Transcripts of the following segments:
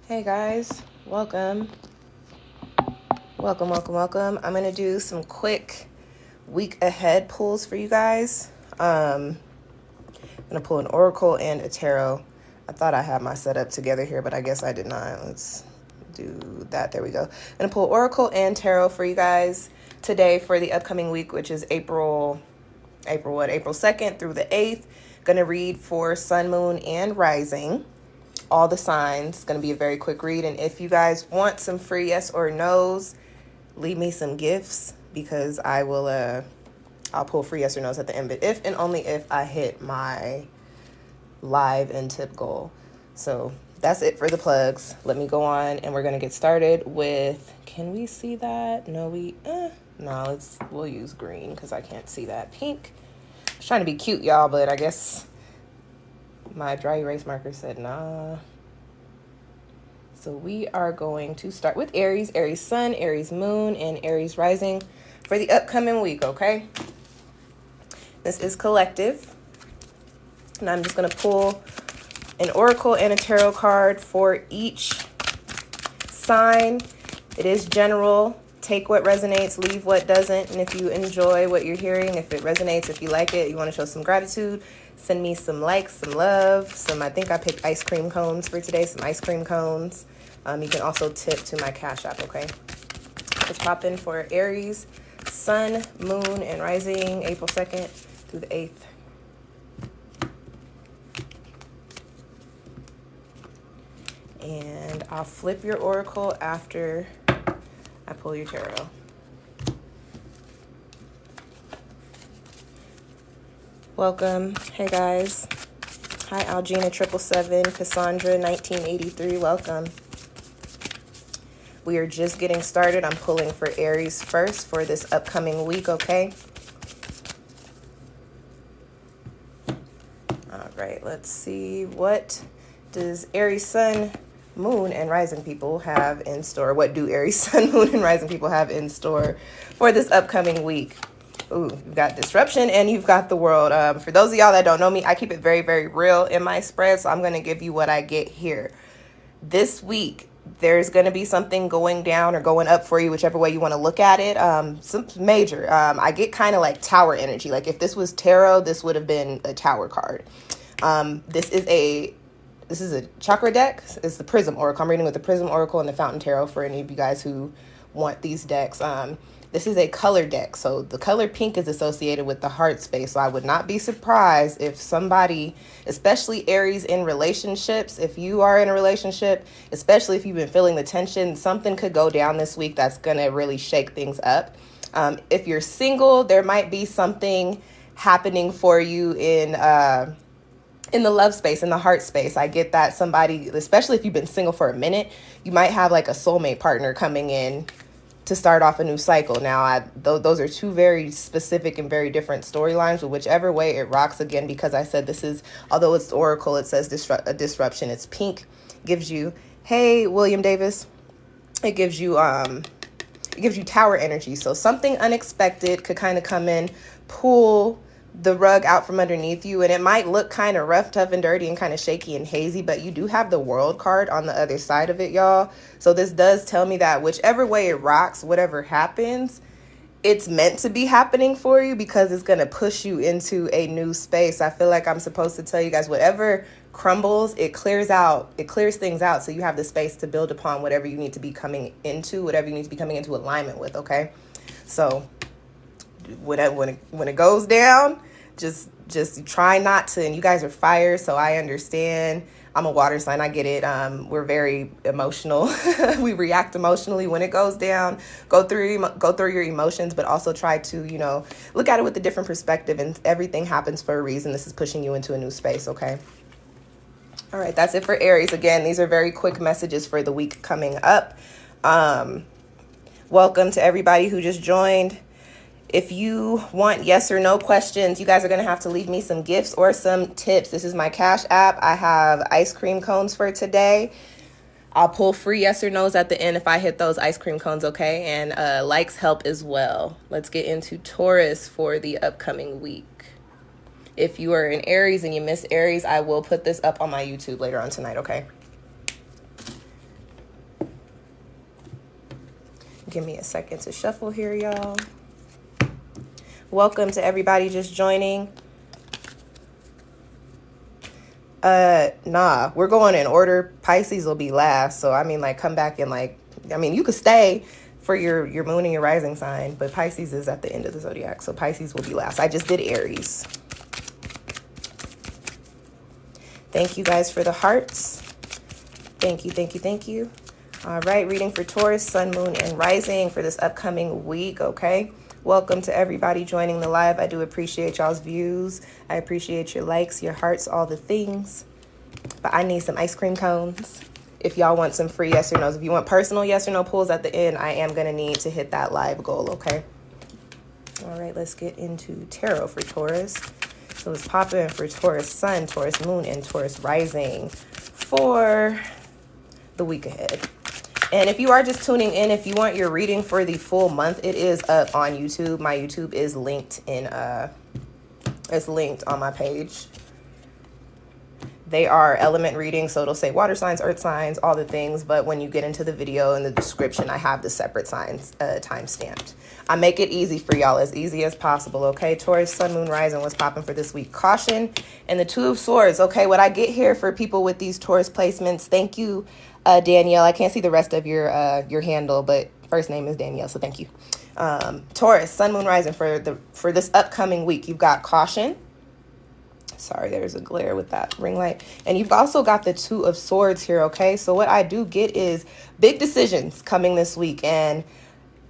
Hey guys, welcome. Welcome. I'm gonna do some quick week ahead pulls for you guys. I'm gonna pull an oracle and a tarot. I thought I had my setup together here, but I guess I did not. Let's do that. There we go. I'm gonna pull oracle and tarot for you guys today for the upcoming week, which is April 2nd through the 8th. Gonna read for sun, moon, and rising. All the signs. Going to be a very quick read. And if you guys want some free yes or no's, leave me some gifts because I will I'll pull free yes or no's at the end, but if and only if I hit my live and tip goal. So that's it for the plugs. Let me go on and we're going to get started with, can we see that? No, we'll use green because I can't see that. Pink. I was trying to be cute, y'all, but I guess my dry erase marker said nah. So we are going to start with Aries, Aries sun, Aries moon, and Aries rising for the upcoming week, okay? This is collective. And I'm just going to pull an oracle and a tarot card for each sign. It is general. Take what resonates, leave what doesn't. And if you enjoy what you're hearing, if it resonates, if you like it, you want to show some gratitude, send me some likes, some love, I think I picked ice cream cones for today, some ice cream cones. You can also tip to my Cash App, okay? Let's pop in for Aries, sun, moon, and rising, April 2nd through the 8th. And I'll flip your oracle after I pull your tarot. Welcome. Hey guys. Hi Algina 777, Cassandra 1983. Welcome. We are just getting started. I'm pulling for Aries first for this upcoming week, okay? All right, let's see. What does Aries sun, moon, and rising people have in store? What do Aries sun, moon, and rising people have in store for this upcoming week? Ooh, you've got disruption and you've got the world. For those of y'all that don't know me, I keep it very, very real in my spread, so I'm going to give you what I get here. This week, there's going to be something going down or going up for you, whichever way you want to look at it. Some major. I get kind of like tower energy. Like if this was tarot, this would have been a tower card. This is a chakra deck. It's the Prism Oracle. I'm reading with the Prism Oracle and the Fountain Tarot for any of you guys who want these decks. This is a color deck. So the color pink is associated with the heart space. So I would not be surprised if somebody, especially Aries in relationships, if you are in a relationship, especially if you've been feeling the tension, something could go down this week that's going to really shake things up. If you're single, there might be something happening for you in the love space, in the heart space. I get that somebody, especially if you've been single for a minute, you might have like a soulmate partner coming in to start off a new cycle. Now, those are two very specific and very different storylines, but whichever way it rocks, again, because I said this is, although it's oracle, it says a disruption. It's pink, gives you, hey, William Davis, it gives you tower energy. So something unexpected could kind of come in, pull the rug out from underneath you, and it might look kind of rough, tough, and dirty and kind of shaky and hazy, but you do have the world card on the other side of it, y'all. So this does tell me that whichever way it rocks, whatever happens, it's meant to be happening for you because it's going to push you into a new space. I feel like I'm supposed to tell you guys whatever crumbles, it clears things out, so you have the space to build upon whatever you need to be coming into, alignment with, okay? So when it goes down, just try not to, and you guys are fire, so I understand. I'm a water sign, I get it. We're very emotional. We react emotionally when it goes down. Go through your emotions, but also try to, look at it with a different perspective, and everything happens for a reason. This is pushing you into a new space, okay? All right, that's it for Aries. Again, these are very quick messages for the week coming up. Welcome to everybody who just joined. If you want yes or no questions, you guys are going to have to leave me some gifts or some tips. This is my Cash App. I have ice cream cones for today. I'll pull free yes or no's at the end if I hit those ice cream cones, okay? And likes help as well. Let's get into Taurus for the upcoming week. If you are in Aries and you missed Aries, I will put this up on my YouTube later on tonight, okay? Give me a second to shuffle here, y'all. Welcome to everybody just joining. Nah, we're going in order. Pisces will be last. So, I mean, like, come back and, like, I mean, you could stay for your moon and your rising sign, but Pisces is at the end of the zodiac. So Pisces will be last. I just did Aries. Thank you guys for the hearts. Thank you, thank you, thank you. All right, reading for Taurus, sun, moon, and rising for this upcoming week, okay? Welcome to everybody joining the live. I do appreciate y'all's views. I appreciate your likes, your hearts, all the things. But I need some ice cream cones. If y'all want some free yes or no's. If you want personal yes or no pulls at the end, I am going to need to hit that live goal, okay? All right, let's get into tarot for Taurus. So let's pop in for Taurus sun, Taurus moon, and Taurus rising for the week ahead. And if you are just tuning in, if you want your reading for the full month, it is up on YouTube. My YouTube is linked in, it's linked on my page. They are element readings, so it'll say water signs, earth signs, all the things. But when you get into the video in the description, I have the separate signs time stamped. I make it easy for y'all, as easy as possible, okay? Taurus, sun, moon, rising, what's popping for this week? Caution and the Two of Swords, okay? What I get here for people with these Taurus placements, thank you, Danielle. I can't see the rest of your handle, but first name is Danielle, so thank you. Taurus, sun, moon, rising for this upcoming week. You've got caution. Sorry, there's a glare with that ring light. And you've also got the Two of Swords here, okay? So what I do get is big decisions coming this week, and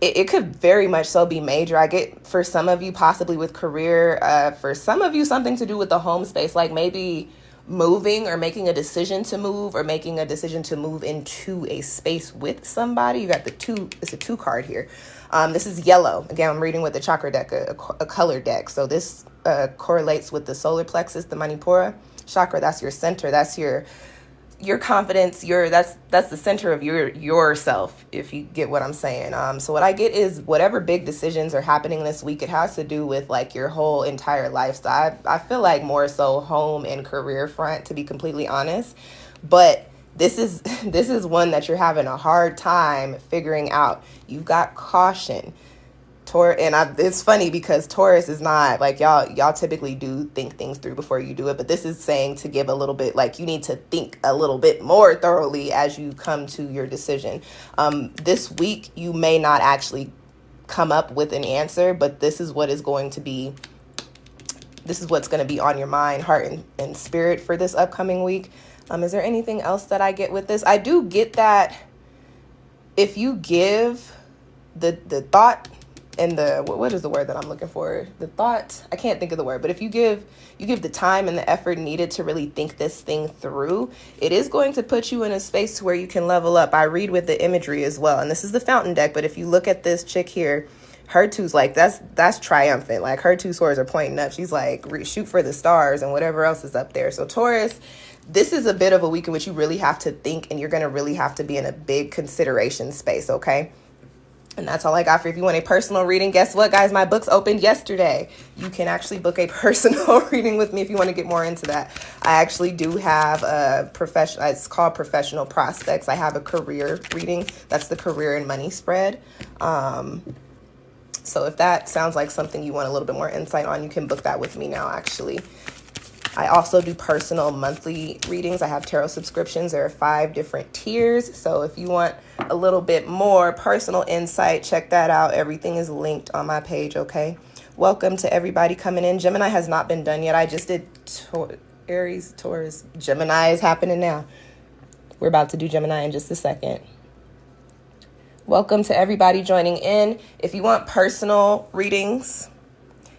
it could very much so be major. I get for some of you possibly with career, for some of you something to do with the home space, like maybe moving or making a decision to move or making a decision to move into a space with somebody. You got the two, it's a 2 card here. This is yellow. Again, I'm reading with the chakra deck, a color deck. So this correlates with the solar plexus, the Manipura chakra. That's your center. That's your confidence. That's the center of yourself, if you get what I'm saying. So what I get is whatever big decisions are happening this week, it has to do with like your whole entire lifestyle. I feel like more so home and career front, to be completely honest. But this is one that you're having a hard time figuring out. You've got caution. It's funny because Taurus is not like y'all typically do think things through before you do it, but this is saying to give a little bit, like you need to think a little bit more thoroughly as you come to your decision. This week you may not actually come up with an answer, but this is what's going to be on your mind, heart, and spirit for this upcoming week. Is there anything else that I get with this? I do get that if you give the thought and what is the word that I'm looking for? The thought, I can't think of the word, but if you give the time and the effort needed to really think this thing through, it is going to put you in a space where you can level up. I read with the imagery as well. And this is the fountain deck, but if you look at this chick here, her two's like, that's triumphant. Like her 2 swords are pointing up. She's like, shoot for the stars and whatever else is up there. So Taurus, this is a bit of a week in which you really have to think, and you're going to really have to be in a big consideration space, okay? And that's all I got for you. If you want a personal reading, guess what, guys? My books opened yesterday. You can actually book a personal reading with me if you want to get more into that. I actually do have a professional, it's called Professional Prospects. I have a career reading. That's the career and money spread. So if that sounds like something you want a little bit more insight on, you can book that with me now, actually. I also do personal monthly readings. I have tarot subscriptions. There are 5 different tiers. So if you want a little bit more personal insight, check that out. Everything is linked on my page, okay? Welcome to everybody coming in. Gemini has not been done yet. I just did Aries, Taurus. Gemini is happening now. We're about to do Gemini in just a second. Welcome to everybody joining in. If you want personal readings,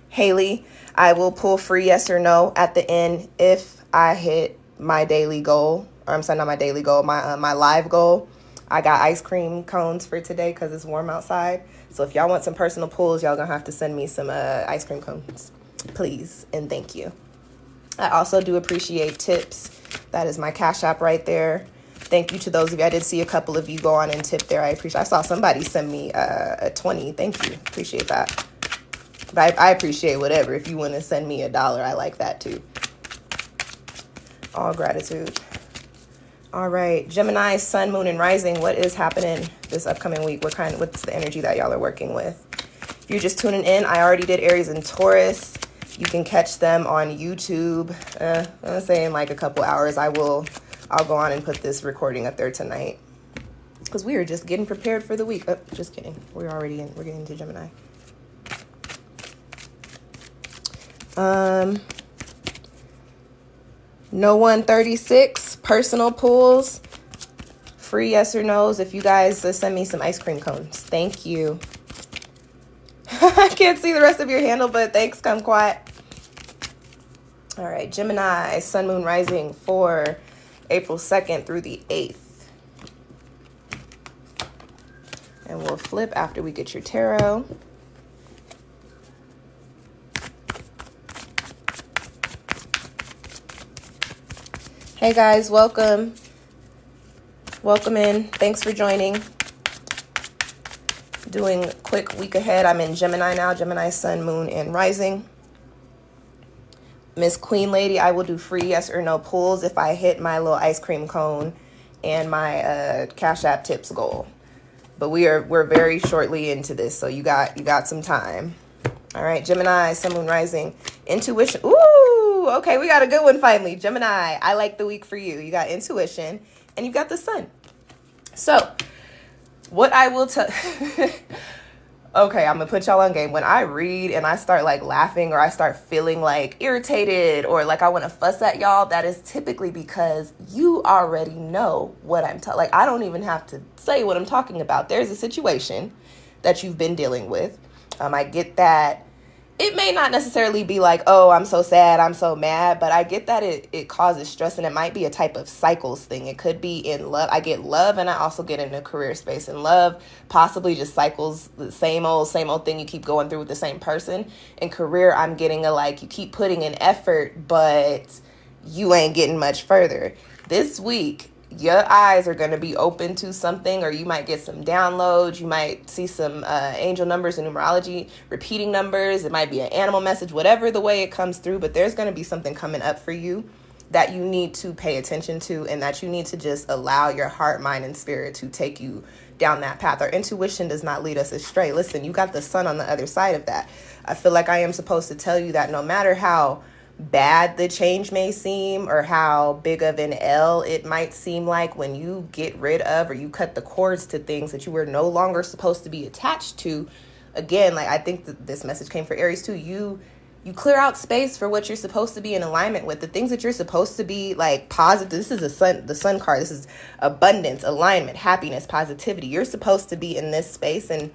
Haley, I will pull free yes or no at the end if I hit my daily goal. Or I'm sorry, not my daily goal, my live goal. I got ice cream cones for today because it's warm outside. So if y'all want some personal pulls, y'all gonna have to send me some ice cream cones, please, and thank you. I also do appreciate tips. That is my Cash App right there. Thank you to those of you. I did see a couple of you go on and tip there. I appreciate. I saw somebody send me a 20. Thank you. Appreciate that. But I appreciate whatever. If you want to send me $1, I like that too. All gratitude. All right, Gemini, Sun, Moon, and Rising. What is happening this upcoming week? What's the energy that y'all are working with? If you're just tuning in, I already did Aries and Taurus. You can catch them on YouTube. I'm gonna say in like a couple hours. I'll go on and put this recording up there tonight because we are just getting prepared for the week. Oh, just kidding. We're getting into Gemini. No 136 personal pulls. Free yes or no's. If you guys send me some ice cream cones. Thank you. I can't see the rest of your handle, but thanks, Kumquat. All right, Gemini, Sun, Moon, Rising for April 2nd through the 8th. And we'll flip after we get your tarot. Hey guys, welcome. Welcome in. Thanks for joining. Doing quick week ahead. I'm in Gemini now. Gemini, Sun, Moon, and Rising. Miss Queen Lady, I will do free yes or no pulls if I hit my little ice cream cone and my Cash App tips goal. But we're very shortly into this, so you got some time. All right, Gemini, Sun, Moon, Rising. Intuition. Ooh, okay, we got a good one finally. Gemini, I like the week for you. You got intuition and you got the sun. So, what I will tell... Okay, I'm going to put y'all on game. When I read and I start like laughing or I start feeling like irritated or like I want to fuss at y'all, that is typically because you already know what I'm talking. Like, I don't even have to say what I'm talking about. There's a situation that you've been dealing with. I get that it may not necessarily be like, oh, I'm so sad, I'm so mad, but I get that it causes stress, and it might be a type of cycles thing. It could be in love. I get love, and I also get in the career space. In love, possibly just cycles, the same old thing you keep going through with the same person. In career, I'm getting you keep putting in effort, but you ain't getting much further. This week, your eyes are going to be open to something, or you might get some downloads. You might see some angel numbers and numerology, repeating numbers. It might be an animal message, whatever the way it comes through. But there's going to be something coming up for you that you need to pay attention to, and that you need to just allow your heart, mind, and spirit to take you down that path. Our intuition does not lead us astray. Listen, you got the sun on the other side of that. I feel like I am supposed to tell you that no matter how bad the change may seem or how big of an L it might seem like, when you get rid of or you cut the cords to things that you were no longer supposed to be attached to, again, like I think that this message came for Aries too, you clear out space for what you're supposed to be in alignment with, the things that you're supposed to be like positive. This is the sun card. This is abundance, alignment, happiness, positivity. You're supposed to be in this space, and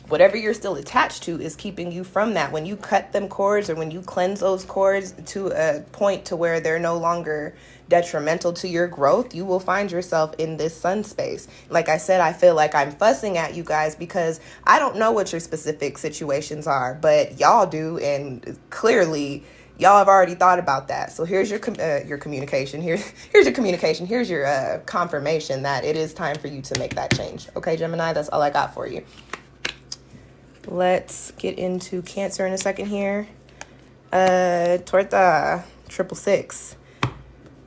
whatever you're still attached to is keeping you from that. When you cut them cords, or when you cleanse those cords to a point to where they're no longer detrimental to your growth, you will find yourself in this sun space. Like I said, I feel like I'm fussing at you guys because I don't know what your specific situations are, but y'all do, and clearly y'all have already thought about that. So here's your communication. Here's your communication. Here's your confirmation that it is time for you to make that change. Okay, Gemini, that's all I got for you. Let's get into Cancer in a second here. Torta 666.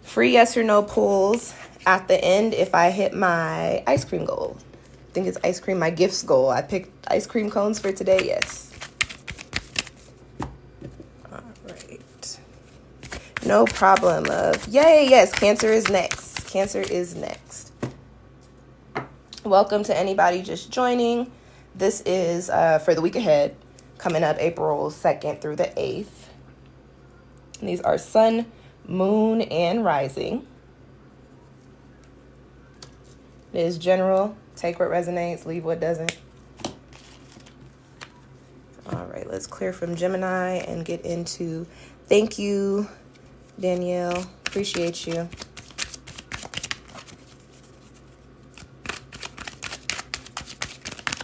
Free yes or no pulls at the end if I hit my ice cream goal. I think it's ice cream, my gifts goal. I picked ice cream cones for today, yes. All right. No problem, love. Yay, yes, Cancer is next. Cancer is next. Welcome to anybody just joining. This is for the week ahead, coming up April 2nd through the 8th. And these are Sun, Moon, and Rising. It is general. Take what resonates, leave what doesn't. All right, let's clear from Gemini and get into... Thank you, Danielle. Appreciate you.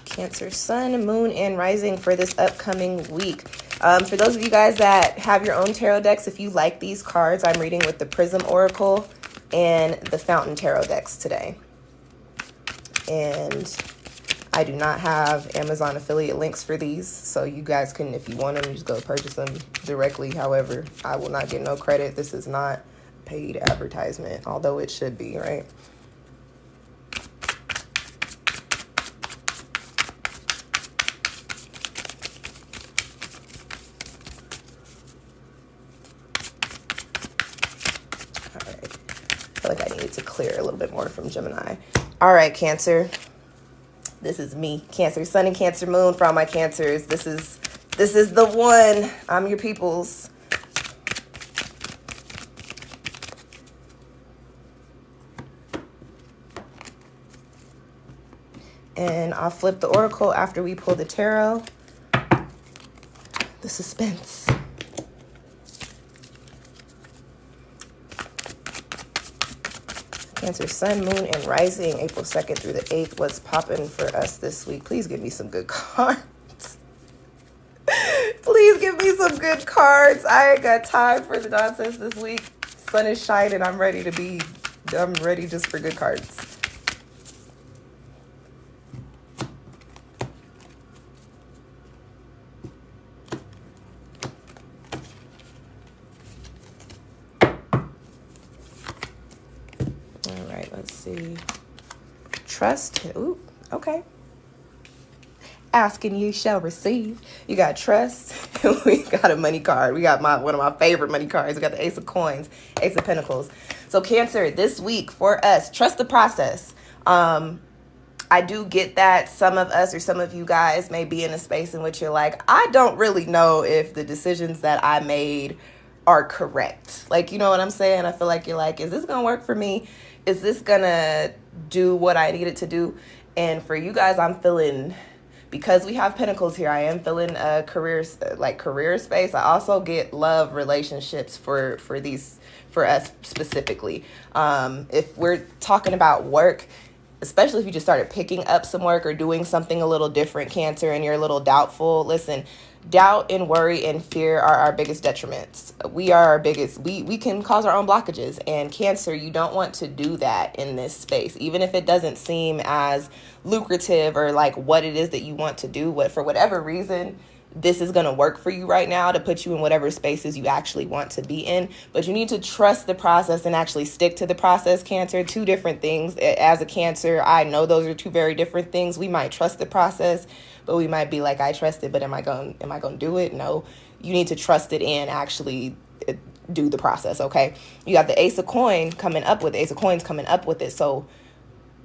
Cancer, Sun, Moon, and Rising for this upcoming week. For those of you guys that have your own tarot decks, if you like these cards, I'm reading with the Prism Oracle and the Fountain Tarot decks today. And I do not have Amazon affiliate links for these, so you guys can, if you want them, just go purchase them directly. However, I will not get no credit. This is not paid advertisement, although it should be, right? clear a little bit more from Gemini. All right, Cancer. This is me, Cancer Sun and Cancer Moon. For all my Cancers, this is the one. I'm your peoples. And I'll flip the oracle after we pull the tarot. The suspense. Cancer Sun, Moon, and Rising, April 2nd through the 8th. What's popping for us this week? Please give me some good cards. Please give me some good cards. I ain't got time for the nonsense this week. Sun is shining. I'm ready just for good cards. Let's see. Trust. Ooh, okay. Ask and you shall receive. You got trust. We got a money card. We got one of my favorite money cards. We got the Ace of Coins, Ace of Pentacles. So Cancer, this week for us, trust the process. I do get that some of us or some of you guys may be in a space in which you're like, I don't really know if the decisions that I made are correct. Like, you know what I'm saying? I feel like you're like, is this going to work for me? Is this gonna do what I need it to do? And for you guys, I'm feeling, because we have Pentacles here, I am feeling a career space. I also get love relationships for us specifically. If we're talking about work, especially if you just started picking up some work or doing something a little different, Cancer, and you're a little doubtful, listen, doubt and worry and fear are our biggest detriments. We can cause our own blockages. And Cancer, you don't want to do that in this space, even if it doesn't seem as lucrative or like what it is that you want to do. For whatever reason, this is going to work for you right now to put you in whatever spaces you actually want to be in. But you need to trust the process and actually stick to the process, Cancer. Two different things. As a Cancer, I know those are two very different things. We might trust the process, but we might be like, I trust it, but am I going to do it? No, you need to trust it and actually do the process, okay? You got the Ace of Coins coming up with it. So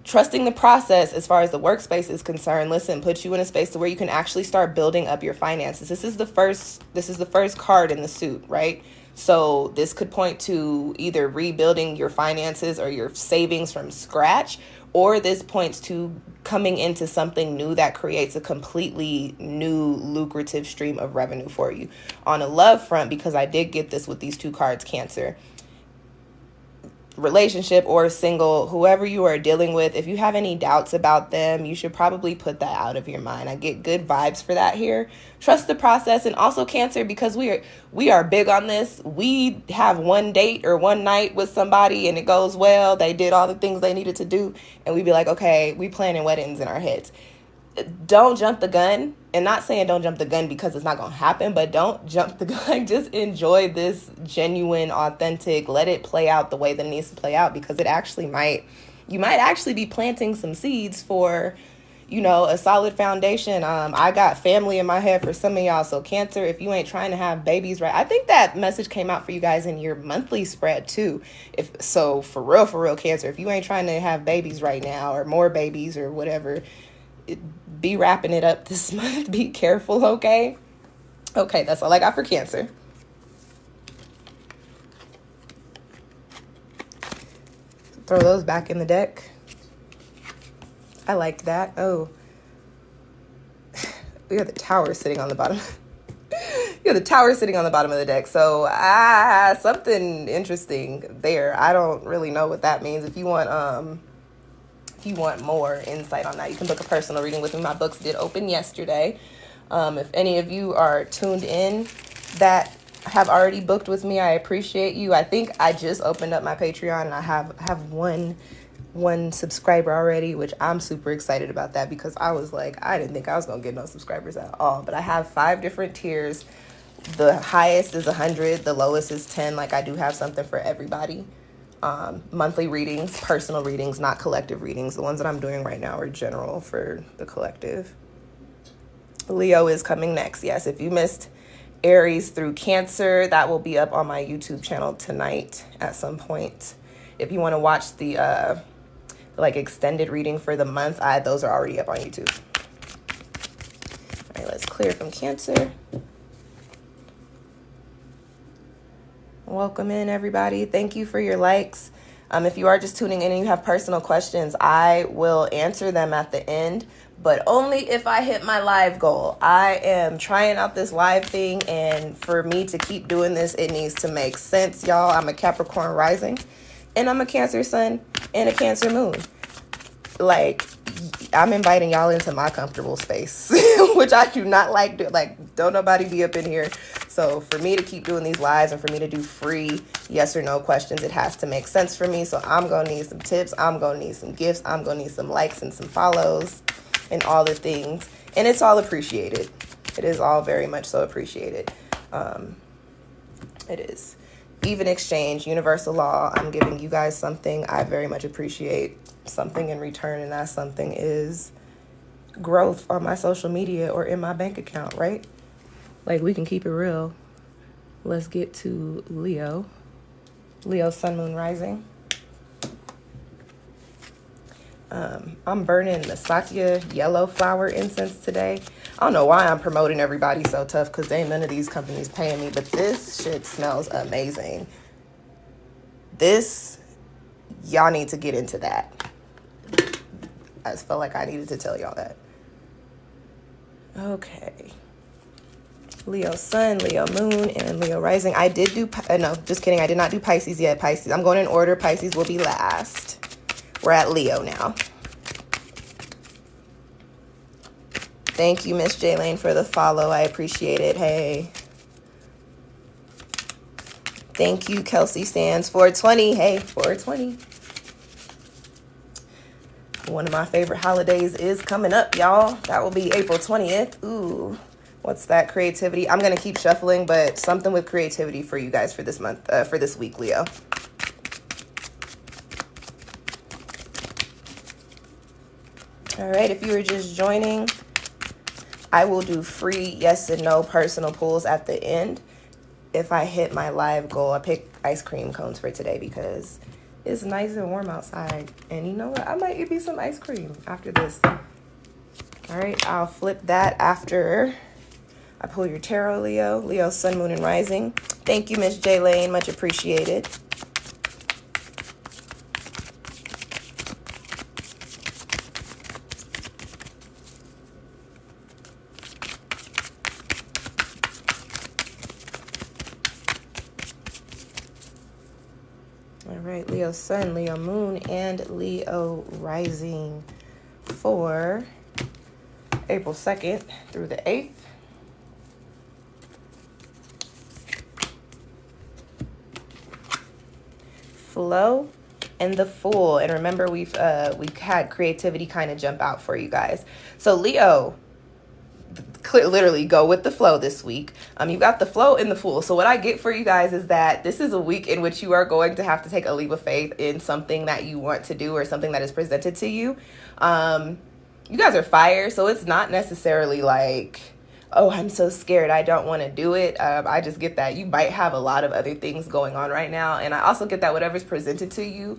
trusting the process as far as the workspace is concerned, listen, puts you in a space to where you can actually start building up your finances. This is the first card in the suit, right? So this could point to either rebuilding your finances or your savings from scratch, or this points to coming into something new that creates a completely new lucrative stream of revenue for you. On a love front, because I did get this with these two cards, Cancer, relationship or single, whoever you are dealing with, if you have any doubts about them, you should probably put that out of your mind. I get good vibes for that here. Trust the process. And also, Cancer, because we are big on this, we have one date or one night with somebody and it goes well, they did all the things they needed to do, and we be like, okay, we planning weddings in our heads. Don't jump the gun. And not saying don't jump the gun because it's not going to happen, but don't jump the gun. Just enjoy this genuine, authentic, let it play out the way that it needs to play out, because you might actually be planting some seeds for, a solid foundation. I got family in my head for some of y'all. So Cancer, if you ain't trying to have babies, right? I think that message came out for you guys in your monthly spread too. For real, Cancer, if you ain't trying to have babies right now or more babies or whatever, be wrapping it up this month. Be careful, okay? Okay, that's all I got for Cancer. Throw those back in the deck. I liked that. Oh. We got the tower sitting on the bottom. You got the tower sitting on the bottom of the deck. So, something interesting there. I don't really know what that means. If you want more insight on that, you can book a personal reading with me. My books did open yesterday. If any of you are tuned in that have already booked with me, I appreciate you. I think I just opened up my Patreon and I have one subscriber already, which I'm super excited about that, because I was like, I didn't think I was gonna get no subscribers at all. But I have 5 different tiers. The highest is 100, the lowest is 10. Like, I do have something for everybody. Monthly readings, personal readings, not collective readings. The ones that I'm doing right now are general for the collective. Leo is coming next. Yes, if you missed Aries through Cancer, that will be up on my YouTube channel tonight at some point. If you want to watch the like extended reading for the month, those are already up on YouTube. All right, let's clear from Cancer. Welcome in, everybody. Thank you for your likes. If you are just tuning in and you have personal questions, I will answer them at the end, but only if I hit my live goal. I am trying out this live thing, and for me to keep doing this, it needs to make sense, y'all. I'm a Capricorn rising, and I'm a Cancer sun and a Cancer moon. Like, I'm inviting y'all into my comfortable space, which I do not like. Like, don't nobody be up in here. So for me to keep doing these lives and for me to do free yes or no questions, it has to make sense for me. So I'm going to need some tips. I'm going to need some gifts. I'm going to need some likes and some follows and all the things. And it's all appreciated. It is all very much so appreciated. It is. Even exchange, universal law. I'm giving you guys something. I very much appreciate something in return. And that something is growth on my social media or in my bank account, right? Like, we can keep it real. Let's get to Leo. Leo, sun, moon, rising. I'm burning the Satya yellow flower incense today. I don't know why I'm promoting everybody so tough, because ain't none of these companies paying me, but this shit smells amazing. This, y'all need to get into that. I just felt like I needed to tell y'all that. Okay. Leo sun, Leo moon, and Leo rising. I did do, no, just kidding. I did not do Pisces yet. Pisces, I'm going in order. Pisces will be last. We're at Leo now. Thank you, Miss Jaylane, for the follow. I appreciate it. Hey. Thank you, Kelsey Sands. 420. Hey, 420. One of my favorite holidays is coming up, y'all. That will be April 20th. Ooh. What's that? Creativity. I'm going to keep shuffling, but something with creativity for you guys for this month, for this week, Leo. All right. If you were just joining, I will do free yes and no personal pulls at the end. If I hit my live goal, I picked ice cream cones for today because it's nice and warm outside. And you know what? I might eat me some ice cream after this. All right. I'll flip that after I pull your tarot, Leo. Leo, sun, moon, and rising. Thank you, Miss Jaylane. Much appreciated. All right, Leo sun, Leo moon, and Leo rising for April 2nd through the 8th. Flow and the Fool. And remember, we've had creativity kind of jump out for you guys. So Leo, literally go with the flow this week. You got the Flow and the Fool. So what I get for you guys is that this is a week in which you are going to have to take a leap of faith in something that you want to do or something that is presented to you. You guys are fire, so it's not necessarily like, oh, I'm so scared, I don't want to do it. I just get that you might have a lot of other things going on right now. And I also get that whatever's presented to you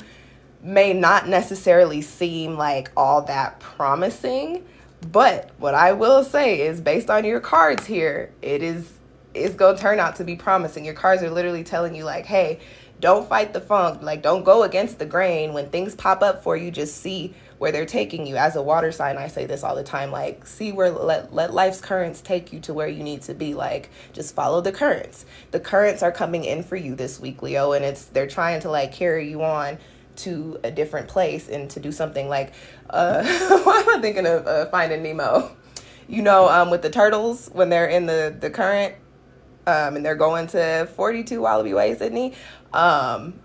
may not necessarily seem like all that promising. But what I will say is, based on your cards here, it's going to turn out to be promising. Your cards are literally telling you like, hey, don't fight the funk. Like, don't go against the grain. When things pop up for you, just see where they're taking you. As a water sign, I say this all the time, like, see where, let life's currents take you to where you need to be. Like, just follow the currents. The currents are coming in for you this week, Leo, and they're trying to like carry you on to a different place and to do something like, why am I thinking of Finding Nemo? You know, with the turtles, when they're in the current, and they're going to 42 Wallaby Way, Sydney.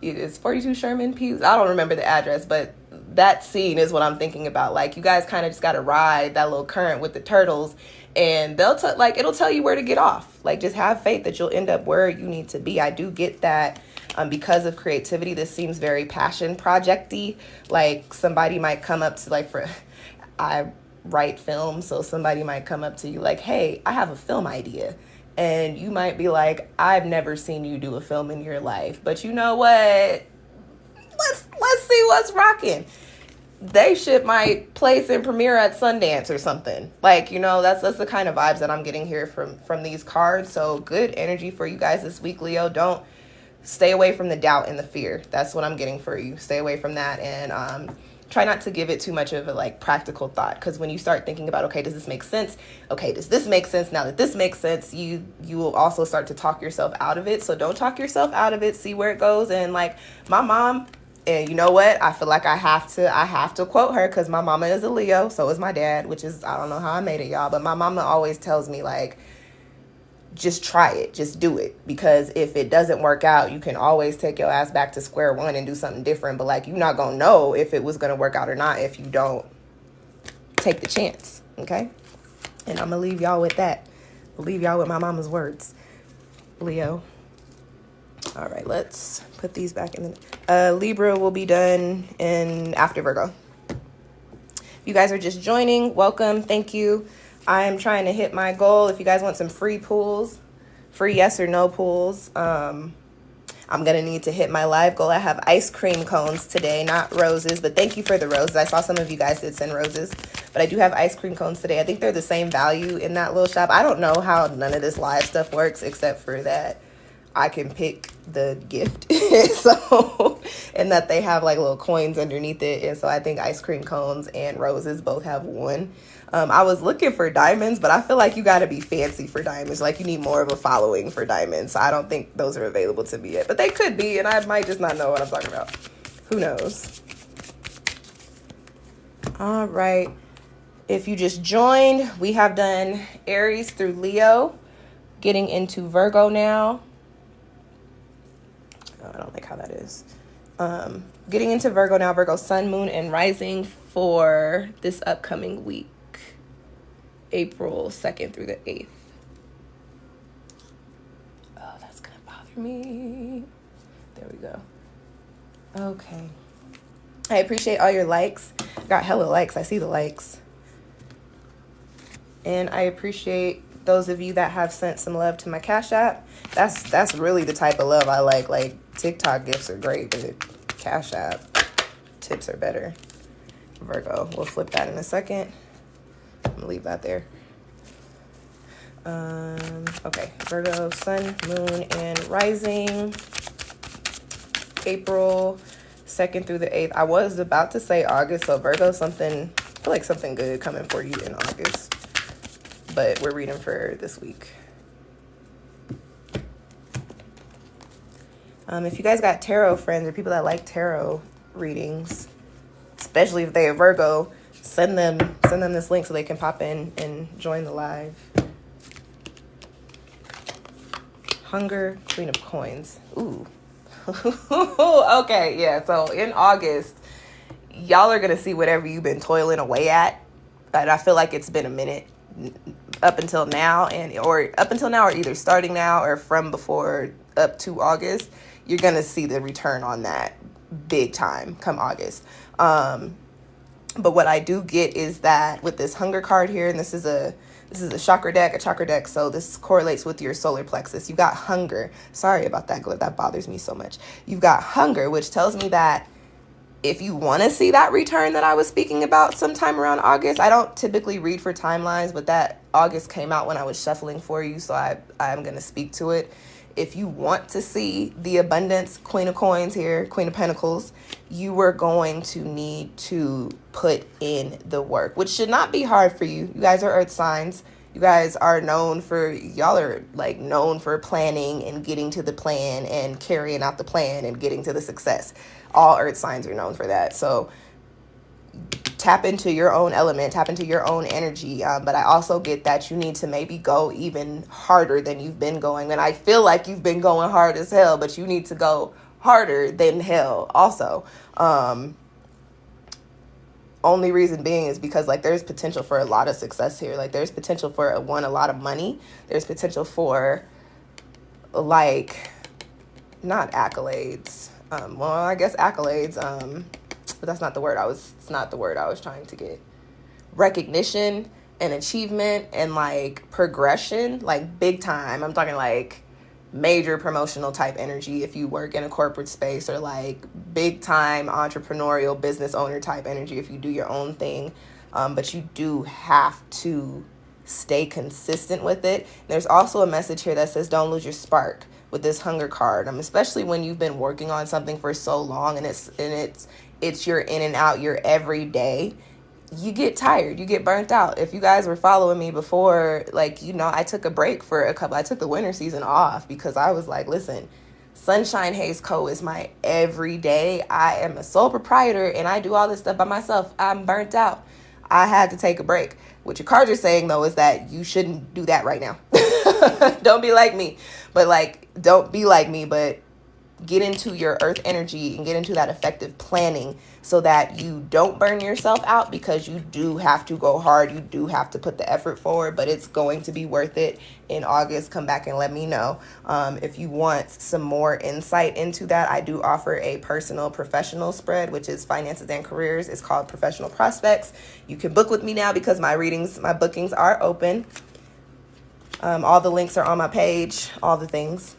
It's 42 Sherman Pews. I don't remember the address, but that scene is what I'm thinking about. Like, you guys kind of just got to ride that little current with the turtles, and it'll tell you where to get off. Like, just have faith that you'll end up where you need to be. I do get that. Because of creativity, this seems very passion project-y. Like, somebody might come up to, I write films, so somebody might come up to you like, hey, I have a film idea. And you might be like, I've never seen you do a film in your life, but you know what? Let's see what's rocking. They should might place and premiere at Sundance or something. Like, you know, that's the kind of vibes that I'm getting here from these cards. So good energy for you guys this week, Leo. Don't stay away from the doubt and the fear. That's what I'm getting for you. Stay away from that, and try not to give it too much of a like practical thought, because when you start thinking about, okay, does this make sense? Okay, does this make sense? Now that this makes sense, you will also start to talk yourself out of it. So don't talk yourself out of it. See where it goes. And like my mom, and you know what? I feel like I have to quote her, because my mama is a Leo. So is my dad, which is, I don't know how I made it, y'all. But my mama always tells me, like, just try it. Just do it. Because if it doesn't work out, you can always take your ass back to square one and do something different. But, like, you're not going to know if it was going to work out or not if you don't take the chance. Okay? And I'm going to leave y'all with that. I'll leave y'all with my mama's words. Leo. All right, let's put these back in. Libra will be done in after Virgo. If you guys are just joining, welcome. Thank you. I am trying to hit my goal. If you guys want some free pulls, free yes or no pulls, I'm going to need to hit my live goal. I have ice cream cones today, not roses, but thank you for the roses. I saw some of you guys did send roses, but I do have ice cream cones today. I think they're the same value in that little shop. I don't know how none of this live stuff works except for that I can pick the gift. So, and that they have like little coins underneath it. And so I think ice cream cones and roses both have one. I was looking for diamonds, but I feel like you got to be fancy for diamonds. Like you need more of a following for diamonds. So I don't think those are available to me yet, but they could be. And I might just not know what I'm talking about. Who knows? All right. If you just joined, we have done Aries through Leo, getting into Virgo now. I don't like how that is. Getting into Virgo now, Virgo sun, moon, and rising for this upcoming week, April 2nd through the 8th. Oh, that's going to bother me. There we go. Okay. I appreciate all your likes. Got hella likes. I see the likes. And I appreciate those of you that have sent some love to my Cash App. That's really the type of love I like. Like, TikTok gifts are great, but Cash App tips are better. Virgo, we'll flip that in a second. I'm gonna leave that there. Okay, Virgo, sun, moon, and rising, April 2nd through the 8th. I was about to say August, so Virgo, I feel like something good coming for you in August. But we're reading for this week. If you guys got tarot friends or people that like tarot readings, especially if they are Virgo, send them this link so they can pop in and join the live. Hunger, Queen of Coins. Ooh. Okay, yeah. So in August, y'all are gonna see whatever you've been toiling away at. But I feel like it's been a minute up until now, or either starting now or from before up to August. You're gonna see the return on that big time come August. But what I do get is that with this hunger card here, and this is a chakra deck, so this correlates with your solar plexus. You've got hunger. Sorry about that, that bothers me so much. You've got hunger, which tells me that if you want to see that return that I was speaking about sometime around August, I don't typically read for timelines, but that August came out when I was shuffling for you, so I'm going to speak to it. If you want to see the abundance, Queen of Coins here, Queen of Pentacles, you are going to need to put in the work, which should not be hard for you. You guys are earth signs. You guys are known for planning and getting to the plan and carrying out the plan and getting to the success. All earth signs are known for that. So tap into your own element, tap into your own energy. But I also get that you need to maybe go even harder than you've been going. And I feel like you've been going hard as hell, but you need to go harder than hell also. Only reason being is because like there's potential for a lot of success here. Like there's potential for a lot of money. There's potential for like, not accolades. Well, I guess accolades, but that's not the word it's not the word I was trying to get. Recognition and achievement and like progression, like big time. I'm talking like major promotional type energy if you work in a corporate space, or like big time entrepreneurial business owner type energy if you do your own thing. But you do have to stay consistent with it. There's also a message here that says don't lose your spark with this hunger card. Especially when you've been working on something for so long and it's your in and out, your everyday. You get tired, you get burnt out. If you guys were following me before, like, you know, I took a break for I took the winter season off because I was like, listen, SunshinehazeCo is my everyday. I am a sole proprietor and I do all this stuff by myself. I'm burnt out. I had to take a break. What your cards are saying, though, is that you shouldn't do that right now. Don't be like me. But, like, don't be like me, but get into your earth energy and get into that effective planning so that you don't burn yourself out, because you do have to go hard. You do have to put the effort forward, but it's going to be worth it in August. Come back and let me know. If you want some more insight into that, I do offer a personal professional spread, which is finances and careers. It's called Professional Prospects. You can book with me now because my bookings are open. All the links are on my page, all the things.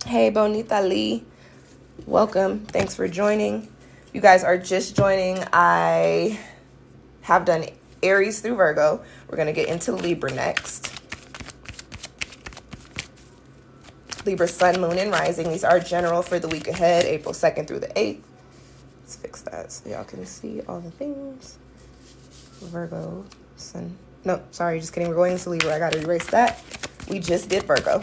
Hey, Bonita Lee. Welcome. Thanks for joining. You guys are just joining. I have done Aries through Virgo. We're going to get into Libra next. Libra, Sun, Moon, and Rising. These are general for the week ahead, April 2nd through the 8th. Let's fix that so y'all can see all the things. Virgo, Sun. No, sorry, just kidding. We're going into Libra. I got to erase that. We just did Virgo.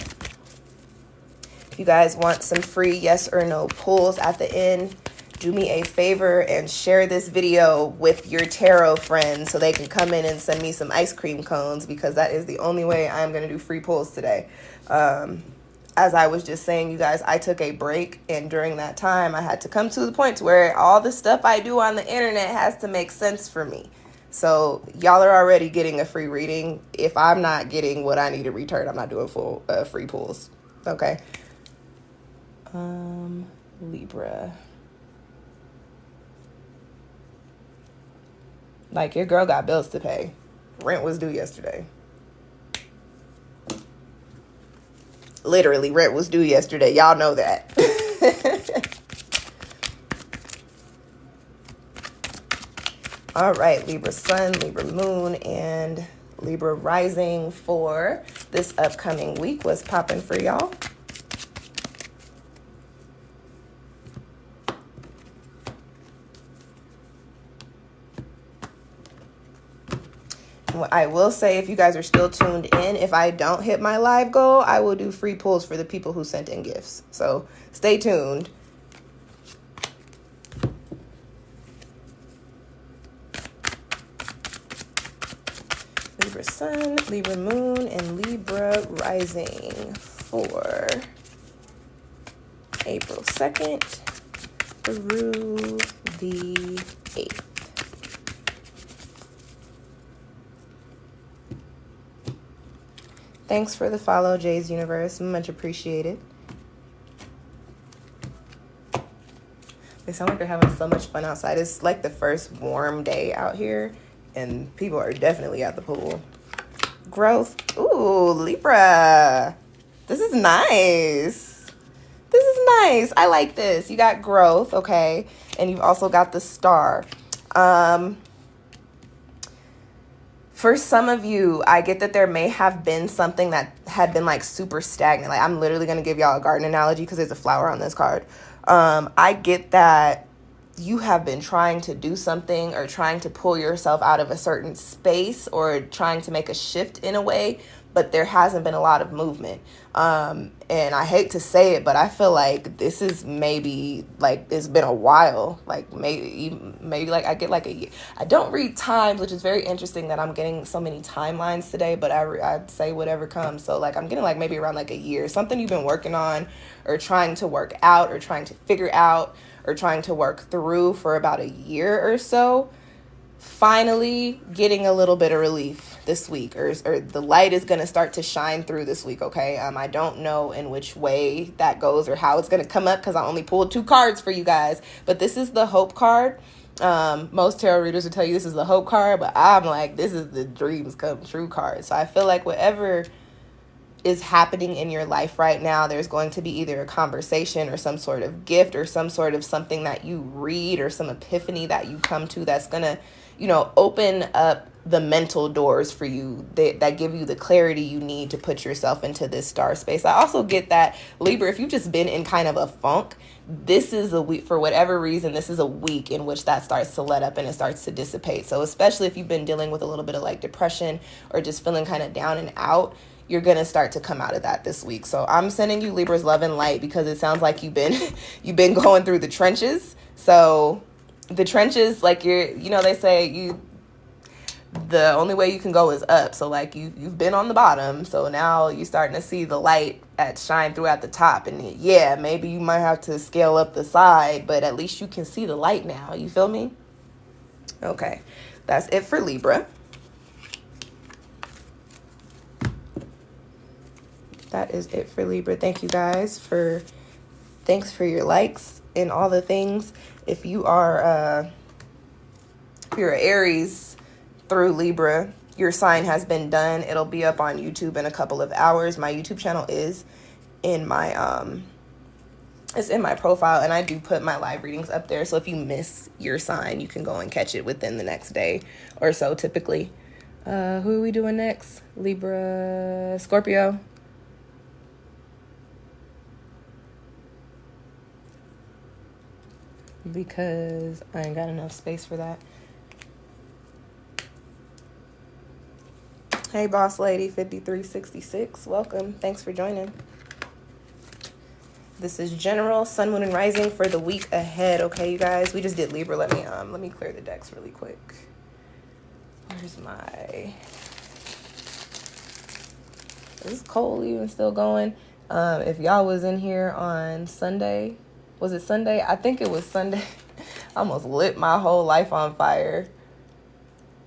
If you guys want some free yes or no pulls at the end, do me a favor and share this video with your tarot friends so they can come in and send me some ice cream cones, because that is the only way I'm going to do free pulls today. As I was just saying, you guys, I took a break, and during that time, I had to come to the point where all the stuff I do on the internet has to make sense for me. So y'all are already getting a free reading. If I'm not getting what I need to return, I'm not doing full free pulls. Okay. Libra. Like, your girl got bills to pay. Rent was due yesterday. Literally, rent was due yesterday. Y'all know that. All right, Libra Sun, Libra Moon, and Libra Rising for this upcoming week. What's popping for y'all? I will say, if you guys are still tuned in, if I don't hit my live goal, I will do free pulls for the people who sent in gifts. So stay tuned. Libra Sun, Libra Moon, and Libra Rising for April 2nd through the 8th. Thanks for the follow, Jay's Universe. Much appreciated. They sound like they're having so much fun outside. It's like the first warm day out here, and people are definitely at the pool. Growth. Ooh, Libra. This is nice. This is nice. I like this. You got growth, okay? And you've also got the star. For some of you, I get that there may have been something that had been like super stagnant. Like, I'm literally going to give y'all a garden analogy because there's a flower on this card. I get that you have been trying to do something or trying to pull yourself out of a certain space or trying to make a shift in a way, but there hasn't been a lot of movement. And I hate to say it, but I feel like this is maybe like, it's been a while, like maybe like I get like a year. I don't read times, which is very interesting that I'm getting so many timelines today, but I say whatever comes. So like, I'm getting like maybe around like a year, something you've been working on or trying to work out or trying to figure out or trying to work through for about a year or so. Finally getting a little bit of relief this week, or the light is going to start to shine through this week, okay? I don't know in which way that goes or how it's going to come up because I only pulled 2 cards for you guys, but this is the hope card. Most tarot readers will tell you this is the hope card, but I'm like, this is the dreams come true card. So I feel like whatever is happening in your life right now. There's going to be either a conversation or some sort of gift or some sort of something that you read or some epiphany that you come to that's going to, you know, open up the mental doors for you that give you the clarity you need to put yourself into this star space. I also get that, Libra, if you've just been in kind of a funk, this is a week, for whatever reason, this is a week in which that starts to let up and it starts to dissipate. So especially if you've been dealing with a little bit of like depression or just feeling kind of down and out, you're going to start to come out of that this week. So I'm sending you Libra's love and light because it sounds like you've been going through the trenches. So the trenches, like they say the only way you can go is up. So like you've been on the bottom. So now you're starting to see the light shine through at the top. And yeah, maybe you might have to scale up the side, but at least you can see the light now. You feel me? Okay. That's it for Libra. That is it for Libra. Thank you guys thanks for your likes and all the things. If you're an Aries through Libra, your sign has been done. It'll be up on YouTube in a couple of hours. My YouTube channel is in my it's in my profile, and I do put my live readings up there. So if you miss your sign, you can go and catch it within the next day or so typically. Who are we doing next? Libra, Scorpio. Because I ain't got enough space for that. Hey, Boss Lady 5366. Welcome. Thanks for joining. This is general sun, moon, and rising for the week ahead. Okay, you guys. We just did Libra. Let me clear the decks really quick. Where's my... Is Cole even still going? If y'all was in here on Sunday... Was it Sunday? I think it was Sunday. I almost lit my whole life on fire.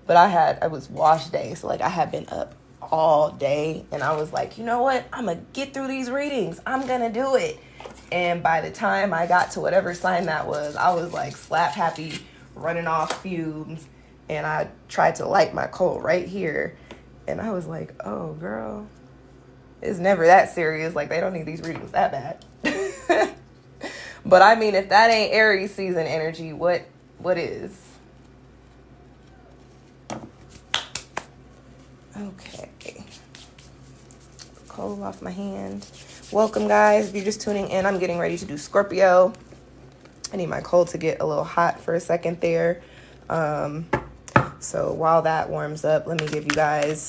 But it was wash day. So like I had been up all day and I was like, you know what? I'm going to get through these readings. I'm going to do it. And by the time I got to whatever sign that was, I was like slap happy, running off fumes. And I tried to light my coal right here. And I was like, oh girl, it's never that serious. Like they don't need these readings that bad. But I mean, if that ain't Aries season energy, what is? Okay. Coal off my hand. Welcome, guys. If you're just tuning in, I'm getting ready to do Scorpio. I need my coal to get a little hot for a second there. So while that warms up, let me give you guys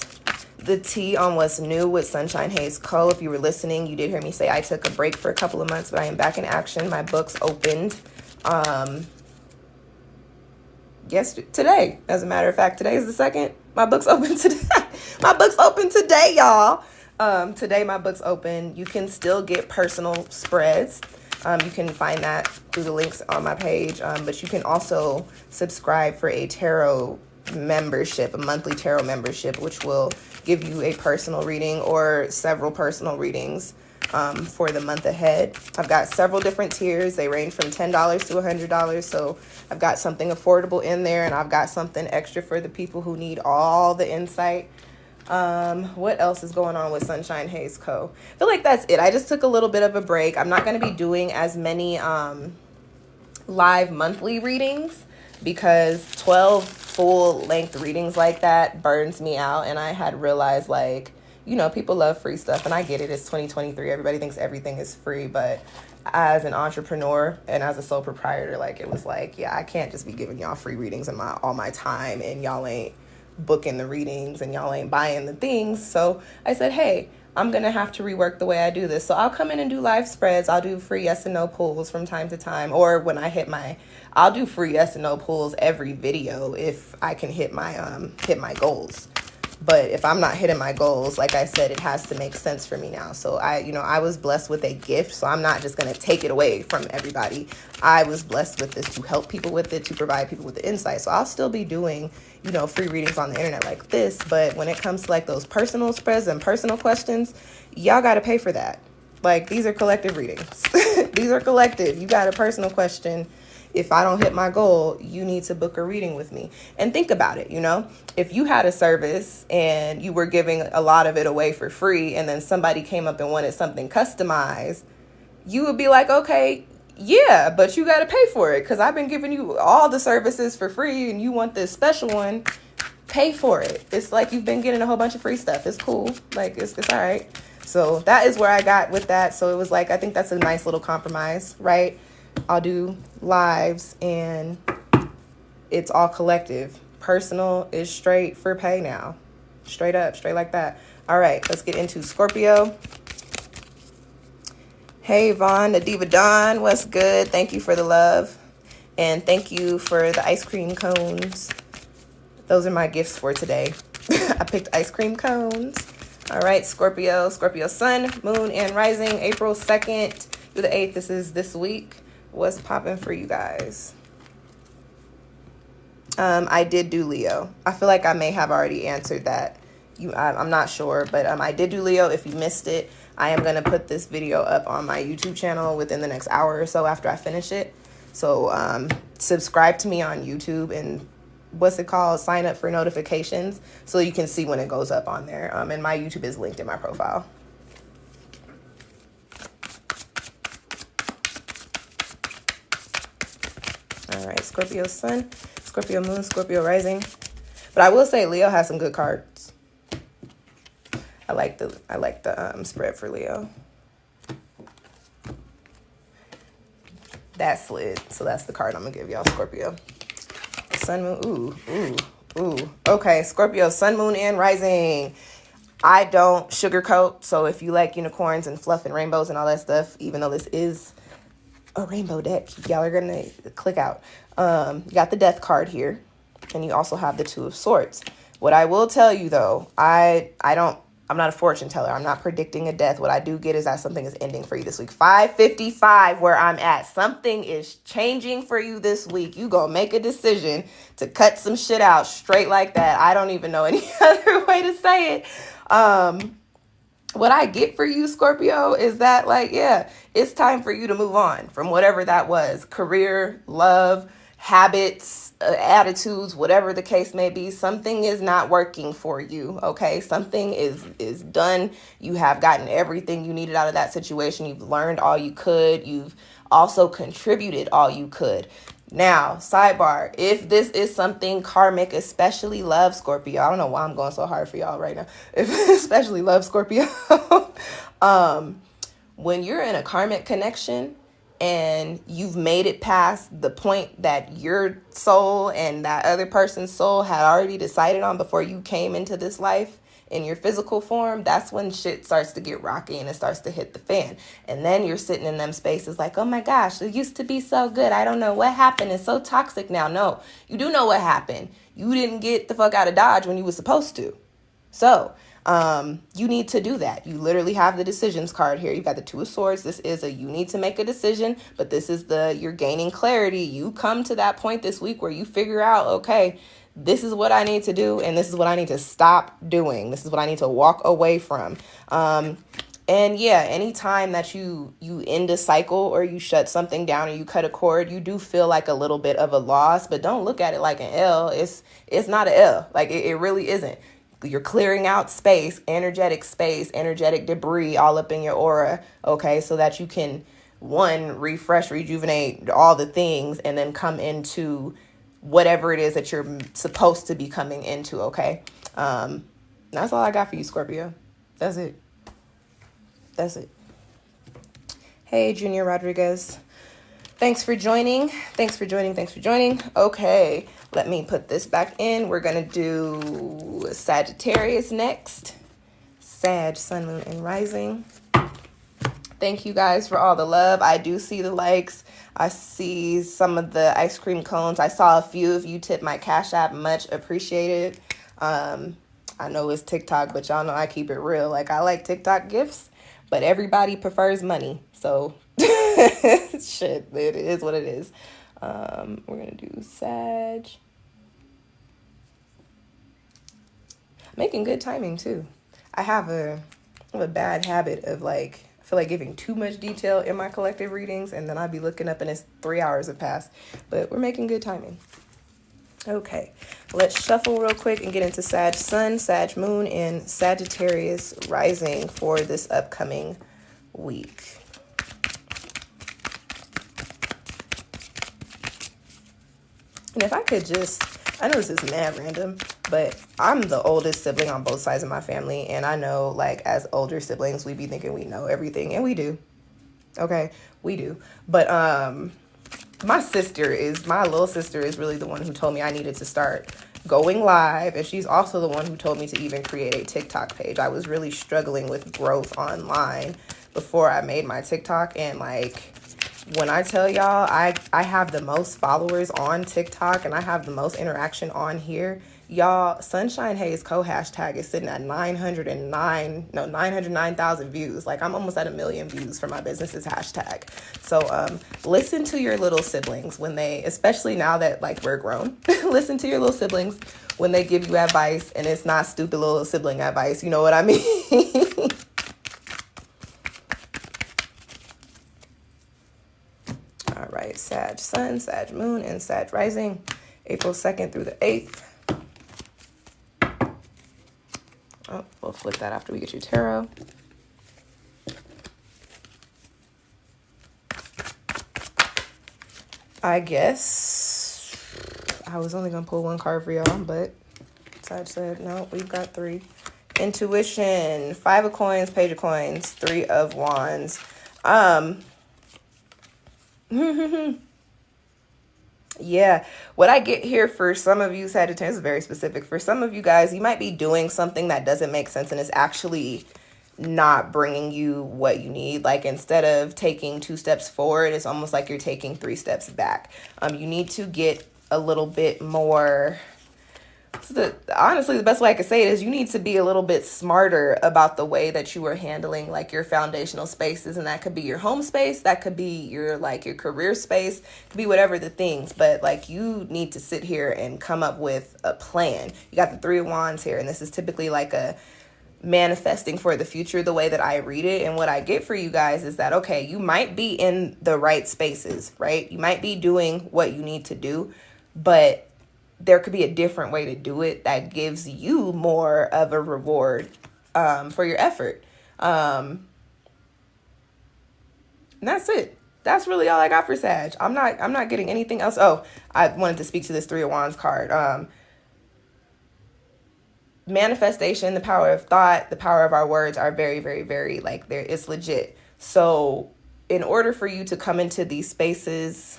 the tea on what's new with SunshinehazeCo. If you were listening, you did hear me say I took a break for a couple of months, but I am back in action. My book's opened today. As a matter of fact, today is the 2nd. My book's open today. My book's open today, y'all. Today my book's open. You can still get personal spreads. You can find that through the links on my page, but you can also subscribe for a tarot membership, a monthly tarot membership, which will give you a personal reading or several personal readings for the month ahead. I've got several different tiers. They range from $10 to $100. So I've got something affordable in there, and I've got something extra for the people who need all the insight. What else is going on with SunshinehazeCo? I feel like that's it. I just took a little bit of a break. I'm not going to be doing as many live monthly readings because 12 full-length readings like that burns me out. And I had realized, like, you know, people love free stuff, and I get it. It's 2023. Everybody thinks everything is free, but as an entrepreneur and as a sole proprietor, like, it was like, yeah, I can't just be giving y'all free readings and all my time, and y'all ain't booking the readings and y'all ain't buying the things. So I said, hey, I'm going to have to rework the way I do this. So I'll come in and do live spreads. I'll do free yes and no pulls from time to time. Or when I I'll do free yes and no pulls every video if I can hit my goals. But if I'm not hitting my goals, like I said, it has to make sense for me now. So I was blessed with a gift, so I'm not just going to take it away from everybody. I was blessed with this to help people with it, to provide people with the insight. So I'll still be doing, free readings on the internet like this. But when it comes to like those personal spreads and personal questions, y'all got to pay for that. Like, these are collective readings. These are collective. You got a personal question, if I don't hit my goal, you need to book a reading with me. And think about it, you know, if you had a service and you were giving a lot of it away for free, and then somebody came up and wanted something customized, you would be like, okay, yeah, but you got to pay for it because I've been giving you all the services for free and you want this special one, pay for it. It's like you've been getting a whole bunch of free stuff. It's cool. Like, it's all right. So that is where I got with that. So it was like, I think that's a nice little compromise, right? I'll do lives and it's all collective. Personal is straight for pay now. Straight up, straight like that. All right, let's get into Scorpio. Hey, Vaughn, the Diva Dawn, what's good? Thank you for the love. And thank you for the ice cream cones. Those are my gifts for today. I picked ice cream cones. All right, Scorpio. Scorpio sun, moon, and rising. April 2nd through the 8th. This is this week. What's popping for you guys? I did do Leo. I feel like I may have already answered that. I'm not sure, but I did do Leo. If you missed it, I am going to put this video up on my YouTube channel within the next hour or so after I finish it. So subscribe to me on YouTube and what's it called? Sign up for notifications so you can see when it goes up on there. And my YouTube is linked in my profile. All right, Scorpio sun, Scorpio moon, Scorpio rising. But I will say Leo has some good cards. I like the spread for Leo. That slid. So that's the card I'm gonna give y'all, Scorpio. Sun, moon, ooh. Okay, Scorpio, sun, moon, and rising. I don't sugarcoat. So if you like unicorns and fluff and rainbows and all that stuff, even though this is a rainbow deck, y'all are gonna click out. You got the death card here, and you also have the 2 of swords. What I will tell you though, I'm not a fortune teller. I'm not predicting a death. What I do get is that something is ending for you this week. 5:55 where I'm at. Something is changing for you this week. You gonna make a decision to cut some shit out straight like that. I don't even know any other way to say it. What I get for you, Scorpio, is that like, yeah, it's time for you to move on from whatever that was. Career, love, habits, attitudes, whatever the case may be. Something is not working for you, okay? Something is done. You have gotten everything you needed out of that situation. You've learned all you could. You've also contributed all you could. Now, sidebar, if this is something karmic, especially love, Scorpio, I don't know why I'm going so hard for y'all right now, especially love, Scorpio, when you're in a karmic connection and you've made it past the point that your soul and that other person's soul had already decided on before you came into this life in your physical form, that's when shit starts to get rocky and it starts to hit the fan. And then you're sitting in them spaces like, oh my gosh, it used to be so good. I don't know what happened. It's so toxic now. No, you do know what happened. You didn't get the fuck out of Dodge when you were supposed to. So you need to do that. You literally have the decisions card here. You've got the 2 of swords. This is you need to make a decision, but this is you're gaining clarity. You come to that point this week where you figure out, okay, this is what I need to do, and this is what I need to stop doing. This is what I need to walk away from. And yeah, anytime that you end a cycle or you shut something down or you cut a cord, you do feel like a little bit of a loss, but don't look at it like an L. It's not an L. Like it really isn't. You're clearing out space, energetic debris all up in your aura, okay, so that you can, one, refresh, rejuvenate all the things, and then come into whatever it is that you're supposed to be coming into, okay? That's all I got for you, Scorpio. That's it. Hey, Junior Rodriguez. Thanks for joining. Okay, let me put this back in. We're going to do Sagittarius next. Sag, sun, moon, and rising. Thank you guys for all the love. I do see the likes. I see some of the ice cream cones. I saw a few of you tip my Cash App. Much appreciated. I know it's TikTok, but y'all know I keep it real. Like, I like TikTok gifts, but everybody prefers money. So, shit, it is what it is. We're going to do Sag. Making good timing, too. I have a bad habit of, like, feel like giving too much detail in my collective readings, and then I'd be looking up and it's 3 hours have passed. But we're making good timing. Okay, let's shuffle real quick and get into Sag Sun, Sag Moon, and Sagittarius Rising for this upcoming week. And if I could just, I know this is mad random, but I'm the oldest sibling on both sides of my family. And I know, like, as older siblings, we be thinking we know everything. And we do. Okay, we do. But my little sister is really the one who told me I needed to start going live. And she's also the one who told me to even create a TikTok page. I was really struggling with growth online before I made my TikTok. And, like, when I tell y'all, I have the most followers on TikTok and I have the most interaction on here. Y'all, SunshinehazeCo hashtag is sitting at 909,000 views. Like, I'm almost at 1 million views for my business's hashtag. So listen to your little siblings when they, especially now that, like, we're grown, listen to your little siblings when they give you advice and it's not stupid little sibling advice. You know what I mean? All right, Sag Sun, Sag Moon, and Sag Rising, April 2nd through the 8th. Oh, we'll flip that after we get your tarot. I guess I was only going to pull one card for y'all, but Sag said, no, we've got 3. Intuition, 5 of coins, Page of coins, 3 of wands. Yeah, what I get here for some of you Sagittarius is very specific. For some of you guys, you might be doing something that doesn't make sense and is actually not bringing you what you need. Like, instead of taking 2 steps forward, it's almost like you're taking 3 steps back. You need to get a little bit more. Honestly, the best way I could say it is you need to be a little bit smarter about the way that you are handling, like, your foundational spaces. And that could be your home space. That could be your, like, your career space. It could be whatever the things. But, like, you need to sit here and come up with a plan. You got the 3 of wands here. And this is typically like a manifesting for the future, the way that I read it. And what I get for you guys is that, okay, you might be in the right spaces, right? You might be doing what you need to do, but there could be a different way to do it that gives you more of a reward for your effort. And that's it. That's really all I got for Sag. I'm not getting anything else. Oh, I wanted to speak to this 3 of wands card. Manifestation, the power of thought, the power of our words are very, very, very, like, it's legit. So in order for you to come into these spaces,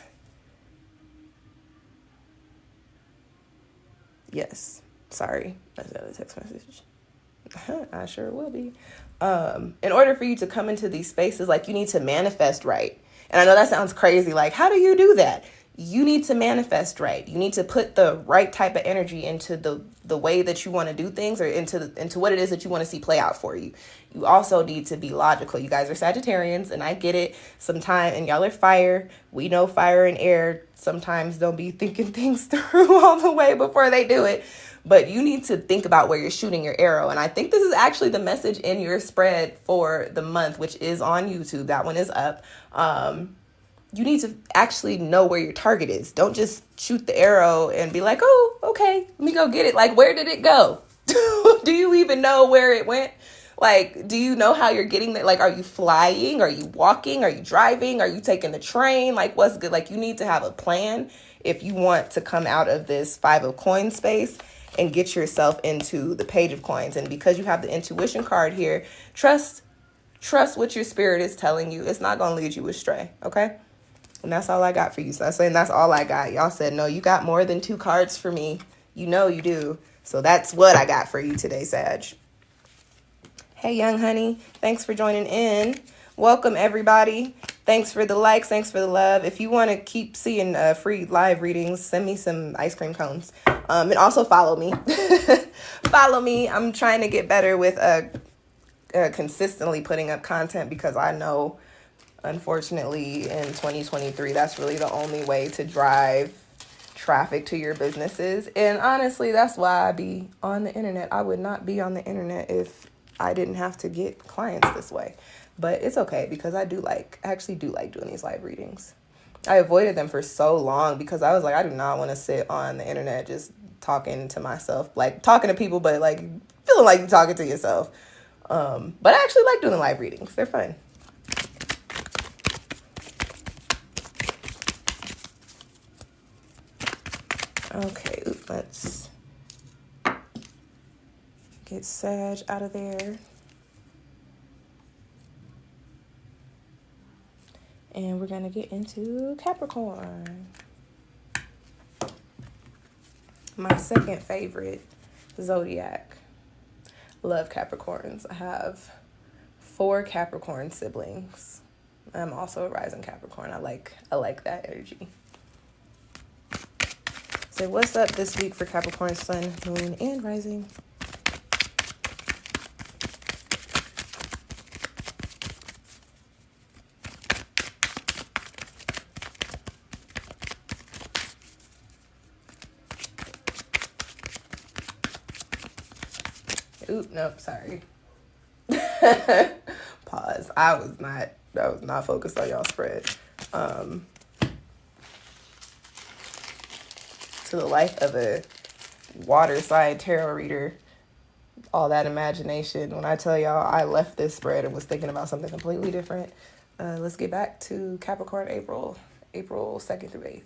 yes, sorry, that's the other text message. I sure will be. In order for you to come into these spaces, like, you need to manifest right. And I know that sounds crazy. Like, how do you do that? You need to manifest right. You need to put the right type of energy into the way that you want to do things, or into what it is that you want to see play out for you. You also need to be logical. You guys are Sagittarians, and I get it. Sometimes, and y'all are fire. We know fire and air sometimes don't be thinking things through all the way before they do it. But you need to think about where you're shooting your arrow. And I think this is actually the message in your spread for the month, which is on YouTube. That one is up. You need to actually know where your target is. Don't just shoot the arrow and be like, oh, okay, let me go get it. Like, where did it go? Do you even know where it went? Like, do you know how you're getting there? Like, are you flying? Are you walking? Are you driving? Are you taking the train? Like, what's good? Like, you need to have a plan if you want to come out of this 5 of coins space and get yourself into the Page of coins. And because you have the intuition card here, trust what your spirit is telling you. It's not going to lead you astray, okay? And that's all I got for you. So I'm saying that's all I got. Y'all said, no, you got more than 2 cards for me. You know you do. So that's what I got for you today, Sag. Hey, young honey. Thanks for joining in. Welcome, everybody. Thanks for the likes. Thanks for the love. If you want to keep seeing free live readings, send me some ice cream cones. And also follow me. Follow me. I'm trying to get better with consistently putting up content, because I know, unfortunately, in 2023, that's really the only way to drive traffic to your businesses. And honestly, that's why I be on the internet. I would not be on the internet if I didn't have to get clients this way. But it's okay because I actually do like doing these live readings. I avoided them for so long because I was like, I do not want to sit on the internet just talking to myself, like talking to people, but like feeling like you're talking to yourself. But I actually like doing the live readings. They're fun. Okay, let's get Sag out of there. And we're going to get into Capricorn. My second favorite zodiac. Love Capricorns. I have 4 Capricorn siblings. I'm also a rising Capricorn. I like that energy. So what's up this week for Capricorn, Sun, Moon, and Rising? Oop, nope, sorry. Pause. I was not focused on y'all spread. To the life of a water sign tarot reader, all that imagination. When I tell y'all I left this spread and was thinking about something completely different. Let's get back to Capricorn April 2nd through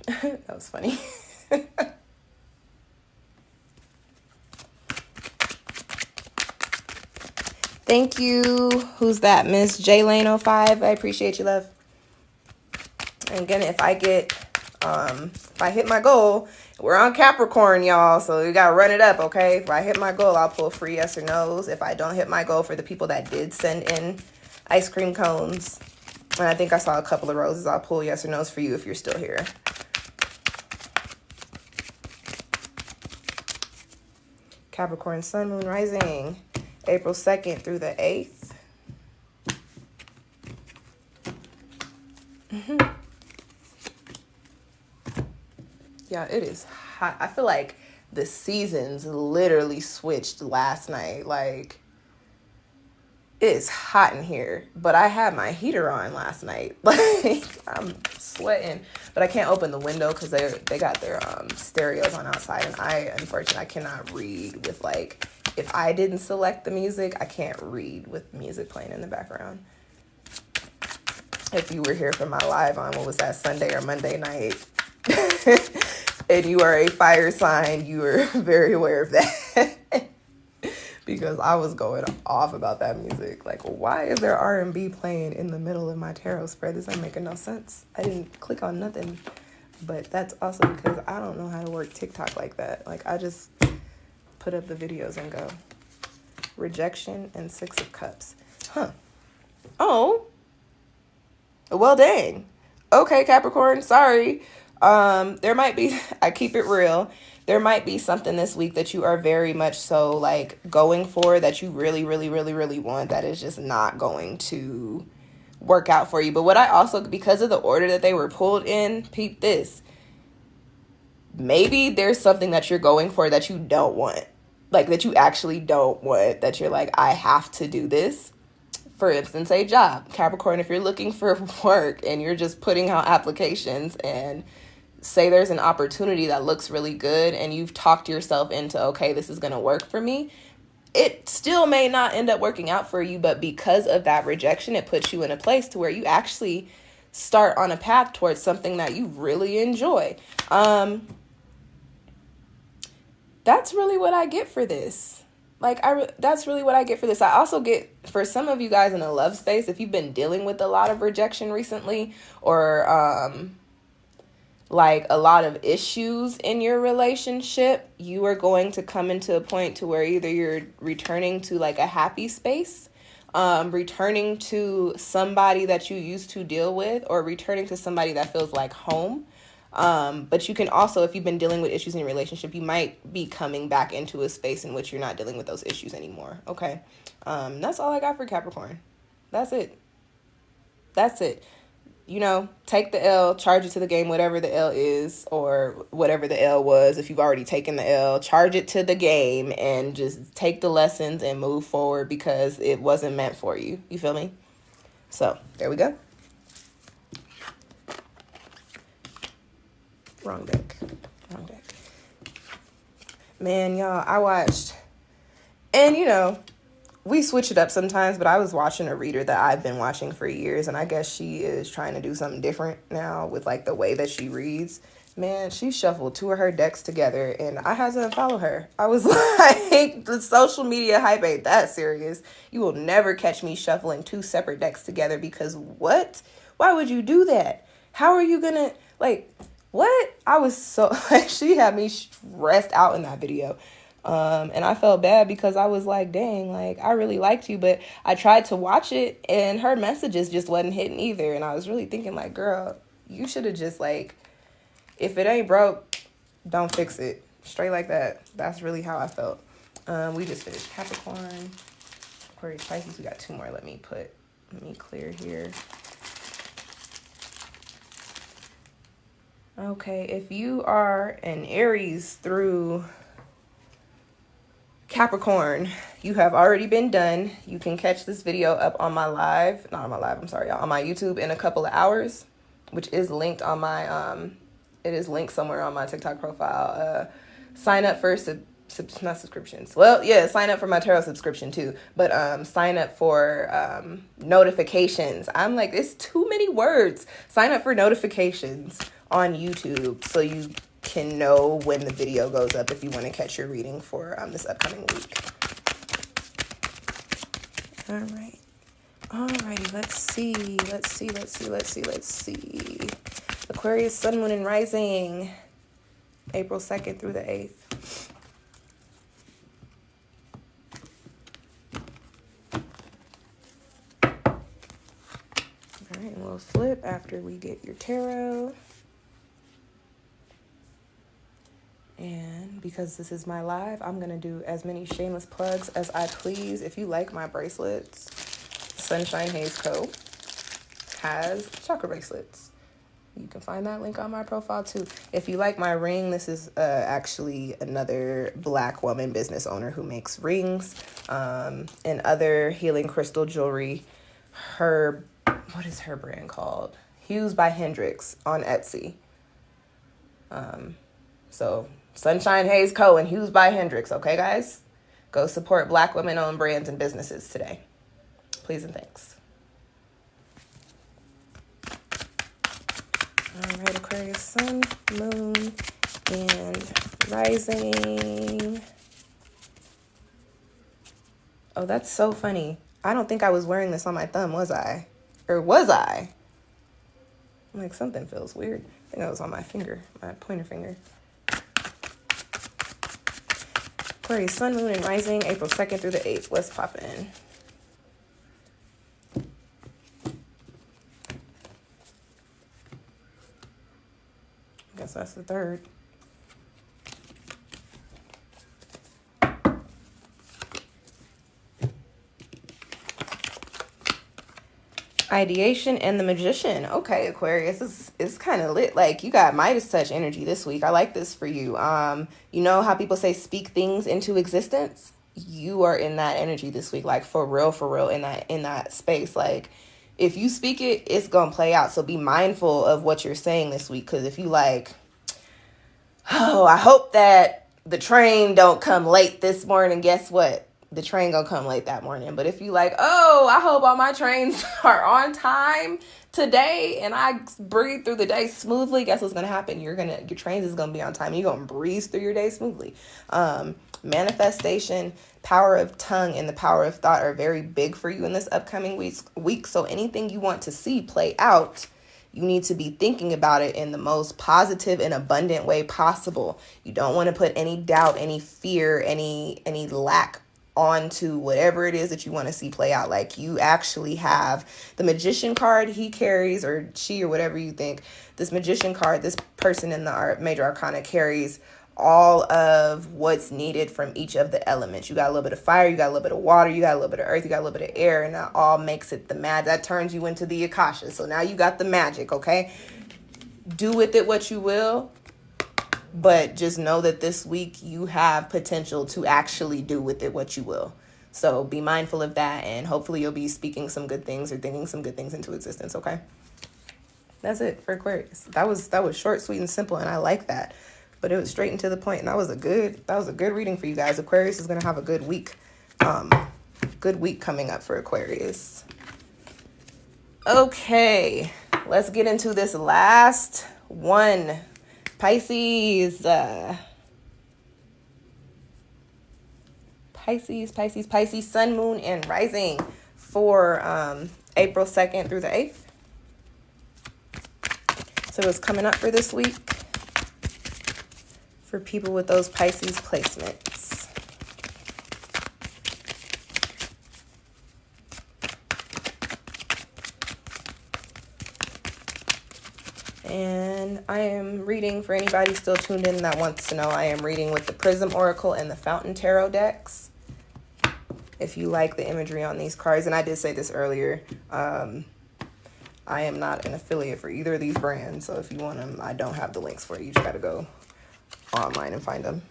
8th. That was funny. Thank you. Who's that? Miss J Lane 05. I appreciate you, love. And again, if I hit my goal, we're on Capricorn, y'all, so you gotta run it up, okay? If I hit my goal, I'll pull free yes or no's. If I don't hit my goal, for the people that did send in ice cream cones, and I think I saw a couple of roses, I'll pull yes or no's for you if you're still here. Capricorn, Sun, Moon, Rising, April 2nd through the 8th. Yeah, it is hot. I feel like the seasons literally switched last night. Like, it is hot in here, but I had my heater on last night. Like, I'm sweating, but I can't open the window because they got their stereos on outside, and unfortunately, I cannot read with, like, if I didn't select the music, I can't read with music playing in the background. If you were here for my live on, what was that, Sunday or Monday night, and you are a fire sign, you are very aware of that. Because I was going off about that music. Like, why is there R&B playing in the middle of my tarot spread? This ain't making no sense. I didn't click on nothing. But that's also because I don't know how to work TikTok like that. Like, I just put up the videos and go. Rejection and 6 of Cups. Huh. Oh. Well, dang. Okay, Capricorn, sorry. There might be, I keep it real, there might be something this week that you are very much so, like, going for, that you really, really, really, really want, that is just not going to work out for you. But what I also, because of the order that they were pulled in, peep this, maybe there's something that you're going for that you don't want, like, that you actually don't want, that you're like, I have to do this. For instance, a job. Capricorn, if you're looking for work and you're just putting out applications, and say there's an opportunity that looks really good and you've talked yourself into, okay, this is going to work for me, it still may not end up working out for you, but because of that rejection, it puts you in a place to where you actually start on a path towards something that you really enjoy. That's really what I get for this. Like, that's really what I get for this. I also get, for some of you guys in the love space, if you've been dealing with a lot of rejection recently, or like a lot of issues in your relationship, you are going to come into a point to where either you're returning to, like, a happy space, returning to somebody that you used to deal with, or returning to somebody that feels like home. But you can also, if you've been dealing with issues in your relationship, you might be coming back into a space in which you're not dealing with those issues anymore. Okay. That's all I got for Capricorn. That's it. you know, take the L, charge it to the game, whatever the L is, or whatever the L was. If you've already taken the L, charge it to the game and just take the lessons and move forward, because it wasn't meant for you. You feel me? So there we go. Wrong deck. Wrong deck. Man, y'all, I watched, and you know, we switch it up sometimes, but I was watching a reader that I've been watching for years, and I guess she is trying to do something different now with like the way that she reads. Man, she shuffled two of her decks together, and I had to unfollow her. I was like, the social media hype ain't that serious. You will never catch me shuffling two separate decks together, because what? Why would you do that? How are you gonna, like, what? I was so, like, she had me stressed out in that video. And I felt bad because I was like, dang, like, I really liked you, but I tried to watch it and her messages just wasn't hitting either. And I was really thinking like, girl, you should have just, like, if it ain't broke, don't fix it. Straight like that. That's really how I felt. We just finished Capricorn, Aquarius, Pisces. We got two more. Let me clear here. Okay, if you are an Aries through Capricorn, you have already been done. You can catch this video up on my live, not on my live, I'm sorry, y'all, on my YouTube in a couple of hours, which is linked on my, it is linked somewhere on my TikTok profile. Sign up for, not subscriptions. Well, yeah, sign up for my tarot subscription too, but sign up for notifications. I'm like, it's too many words. Sign up for notifications on YouTube so you can know when the video goes up if you want to catch your reading for this upcoming week. All right. Alrighty, let's see. Aquarius, Sun, Moon, and Rising, April 2nd through the 8th. All right, we'll flip after we get your tarot. And because this is my live, I'm going to do as many shameless plugs as I please. If you like my bracelets, SunshinehazeCo has chakra bracelets. You can find that link on my profile too. If you like my ring, this is actually another Black woman business owner who makes rings and other healing crystal jewelry. What is her brand called? Hues by Hendrix on Etsy. So SunshinehazeCo and Hues by Hendrix. Okay, guys? Go support Black women-owned brands and businesses today. Please and thanks. All right, Aquarius, Sun, Moon, and Rising. Oh, that's so funny. I don't think I was wearing this on my thumb, was I? Or was I? I'm like, something feels weird. I think I was on my finger, my pointer finger. Aquarius, Sun, Moon, and Rising, April 2nd through the 8th. What's poppin'? I guess that's the 3rd. Ideation and the Magician. Okay, Aquarius, it's kind of lit. Like, you got Midas touch energy this week. I like this for you. You know how people say speak things into existence? You are in that energy this week, like for real, in that space. Like, if you speak it, it's gonna play out. So be mindful of what you're saying this week, because if you like, oh, I hope that the train don't come late this morning, guess what? The train gonna come late that morning. But if you like, oh, I hope all my trains are on time today and I breathe through the day smoothly, guess what's gonna happen? Your trains is gonna be on time. You're gonna breeze through your day smoothly. Manifestation, power of tongue, and the power of thought are very big for you in this upcoming week. So anything you want to see play out, you need to be thinking about it in the most positive and abundant way possible. You don't want to put any doubt, any fear, any lack onto whatever it is that you want to see play out. Like, you actually have the Magician card he carries, or she, or whatever you think. This Magician card, this person in the major arcana carries all of what's needed from each of the elements. You got a little bit of fire, you got a little bit of water, you got a little bit of earth, you got a little bit of air, and that all makes it the magic. That turns you into the Akasha. So now you got the magic, okay? Do with it what you will, but just know that this week you have potential to actually do with it what you will. So be mindful of that, and hopefully you'll be speaking some good things or thinking some good things into existence, okay? That's it for Aquarius. That was short, sweet, and simple, and I like that. But it was straight and to the point, and that was a good reading for you guys. Aquarius is gonna have a good week. Good week coming up for Aquarius. Okay, let's get into this last one. Pisces. Pisces, sun, moon, and rising for April 2nd through the 8th. So it's coming up for this week for people with those Pisces placements. And I am reading, for anybody still tuned in that wants to know, I am reading with the Prism Oracle and the Fountain Tarot decks. If you like the imagery on these cards, and I did say this earlier, I am not an affiliate for either of these brands, so if you want them, I don't have the links for you. You just got to go online and find them.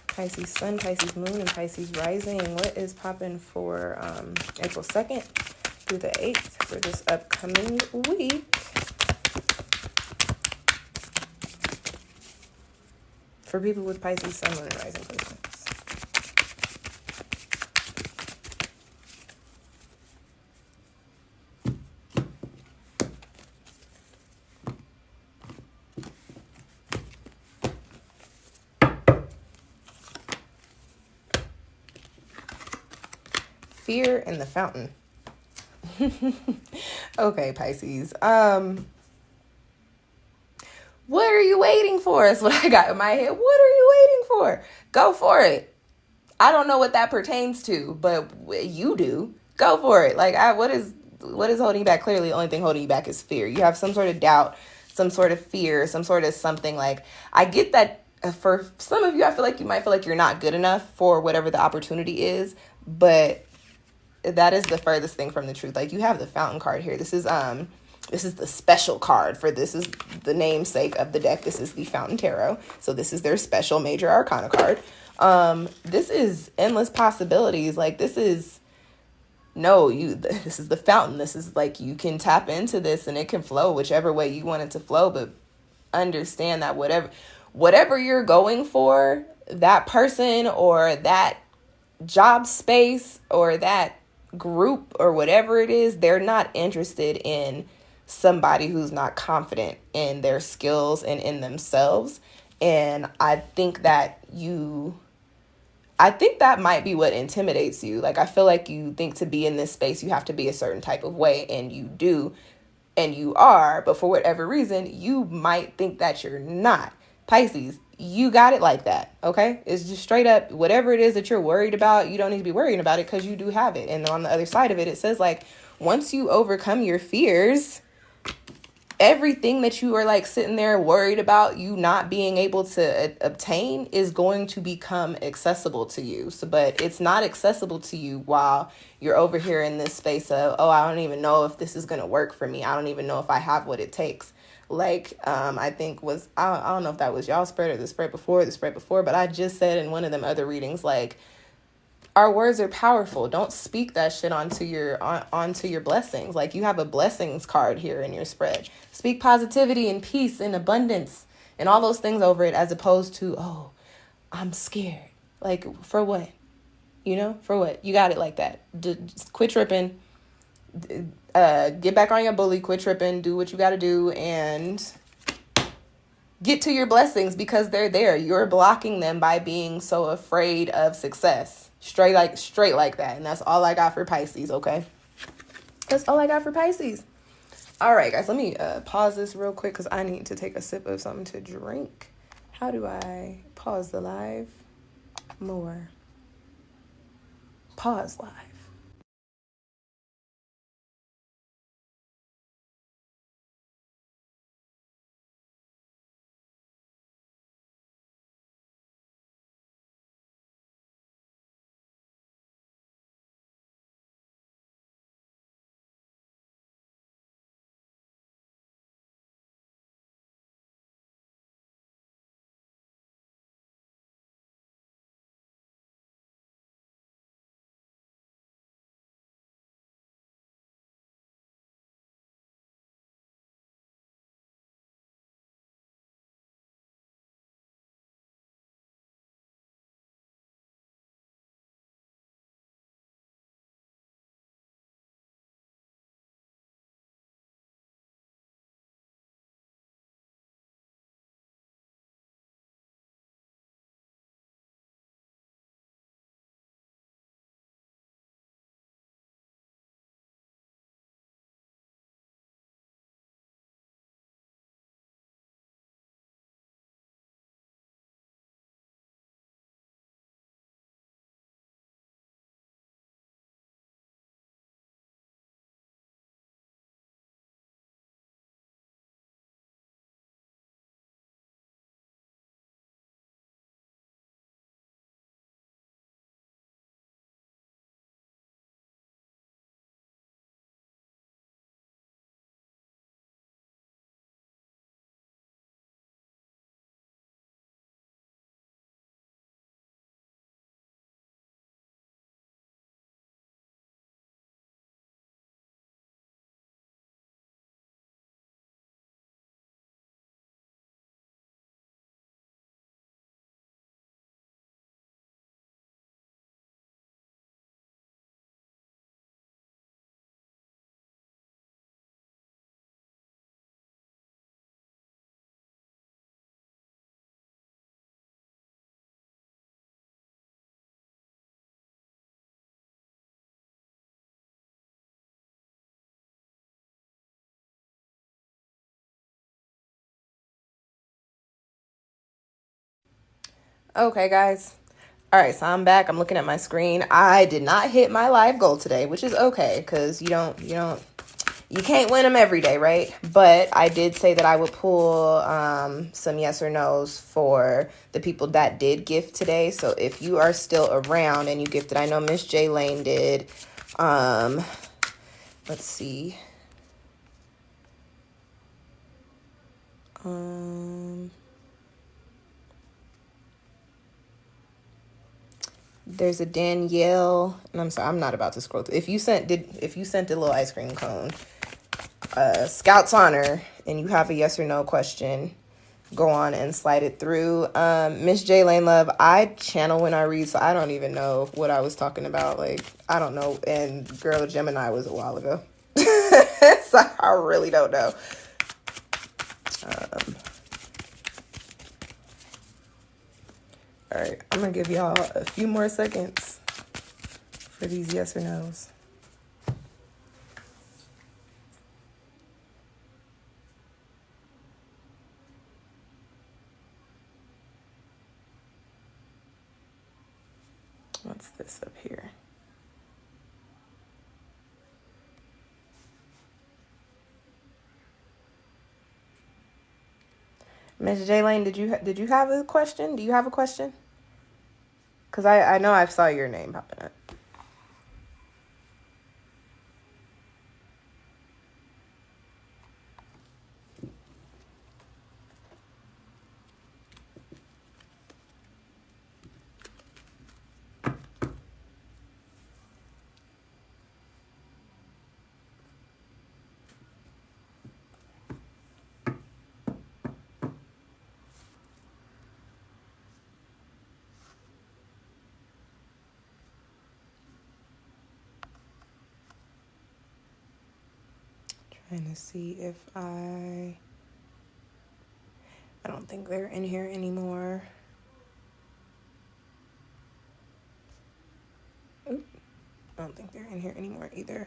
Pisces sun, Pisces moon, and Pisces rising. What is popping for April 2nd through the 8th for this upcoming week? For people with Pisces sun, moon, and rising placements. Fear in the fountain. Okay, Pisces. What are you waiting for? That's what I got in my head. What are you waiting for? Go for it. I don't know what that pertains to, but you do. Go for it. Like, what is holding you back? Clearly, the only thing holding you back is fear. You have some sort of doubt, some sort of fear, some sort of something. Like, I get that for some of you, I feel like you might feel like you're not good enough for whatever the opportunity is, but that is the furthest thing from the truth. Like, you have the Fountain card here. This is the special card for this is the namesake of the deck. This is the Fountain Tarot. So this is their special major arcana card. This is endless possibilities. Like, this is the fountain. This is like, you can tap into this and it can flow whichever way you want it to flow, but understand that whatever you're going for, that person or that job space or that group or whatever it is, they're not interested in somebody who's not confident in their skills and in themselves. And I think that might be what intimidates you. Like, I feel like you think to be in this space, you have to be a certain type of way, and you do, and you are, but for whatever reason, you might think that you're not. Pisces, you got it like that, okay? It's just straight up, whatever it is that you're worried about, you don't need to be worrying about it because you do have it. And on the other side of it, it says, like, once you overcome your fears, everything that you are like sitting there worried about you not being able to obtain is going to become accessible to you. So, but it's not accessible to you while you're over here in this space of, oh, I don't even know if this is going to work for me. I don't even know if I have what it takes. Like, I think I don't know if that was y'all spread or the spread before, but I just said in one of them other readings, like, our words are powerful. Don't speak that shit onto your blessings. Like, you have a blessings card here in your spread. Speak positivity and peace and abundance and all those things over it, as opposed to, oh, I'm scared. Like, for what? For what? You got it like that. Just quit tripping. Get back on your bully. Quit tripping. Do what you got to do and get to your blessings, because they're there. You're blocking them by being so afraid of success. Straight like that. And that's all I got for Pisces, okay? That's all I got for Pisces. All right, guys, let me pause this real quick because I need to take a sip of something to drink. How do I pause the live more? Pause live. Okay, guys. All right, so I'm back. I'm looking at my screen. I did not hit my live goal today, which is okay because you can't win them every day, right? But I did say that I would pull some yes or no's for the people that did gift today. So if you are still around and you gifted, I know Miss J Lane did. Let's see. There's a Danielle, and I'm sorry, I'm not about to scroll through. If you sent a little ice cream cone, Scout's Honor, and you have a yes or no question, go on and slide it through. Miss J Lane Love, I channel when I read, so I don't even know what I was talking about. Like, I don't know. And girl, Gemini was a while ago. So I really don't know. All right, I'm gonna give y'all a few more seconds for these yes or no's. What's this up here? Miss J Lane, did you have a question? Do you have a question? Because I know I saw your name popping up. Trying to see if I don't think they're in here anymore. Oop, I don't think they're in here anymore either.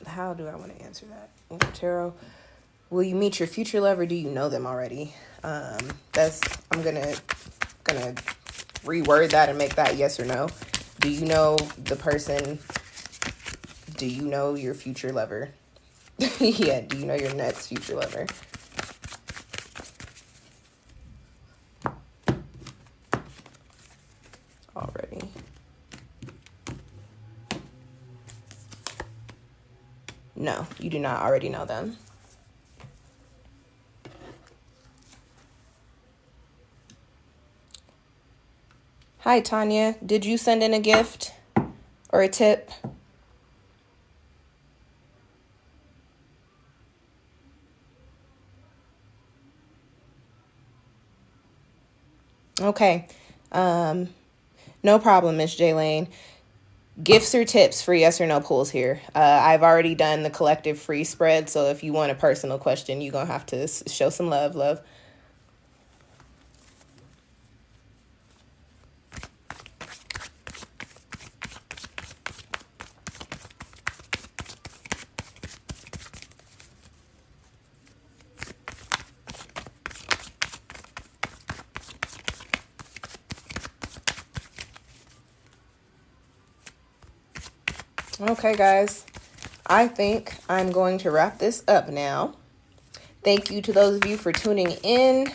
How do I want to answer that? Tarot, will you meet your future lover? Do you know them already? I'm gonna reword that and make that yes or no. Do you know the person? Do you know your future lover? Yeah, do you know your next future lover? Already. No, you do not already know them. Hi, Tanya. Did you send in a gift or a tip? Okay. No problem, Miss J Lane. Gifts or tips for yes or no pulls here. I've already done the collective free spread, so if you want a personal question, you're going to have to show some love. Okay, guys. I think I'm going to wrap this up now. Thank you to those of you for tuning in.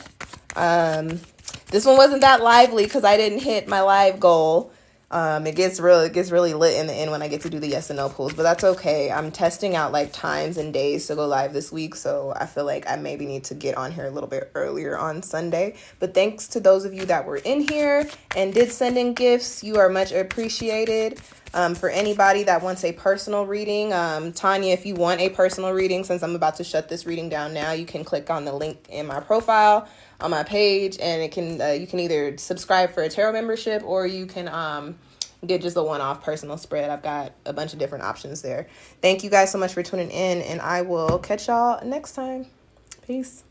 This one wasn't that lively because I didn't hit my live goal. It gets really lit in the end when I get to do the yes and no pulls, but that's okay. I'm testing out like times and days to go live this week, so I feel like I maybe need to get on here a little bit earlier on Sunday. But thanks to those of you that were in here and did send in gifts. You are much appreciated. For anybody that wants a personal reading, Tanya, if you want a personal reading, since I'm about to shut this reading down now, you can click on the link in my profile on my page, and it can you can either subscribe for a tarot membership or you can get just a one-off personal spread. I've got a bunch of different options there. Thank you guys so much for tuning in, and I will catch y'all next time. Peace.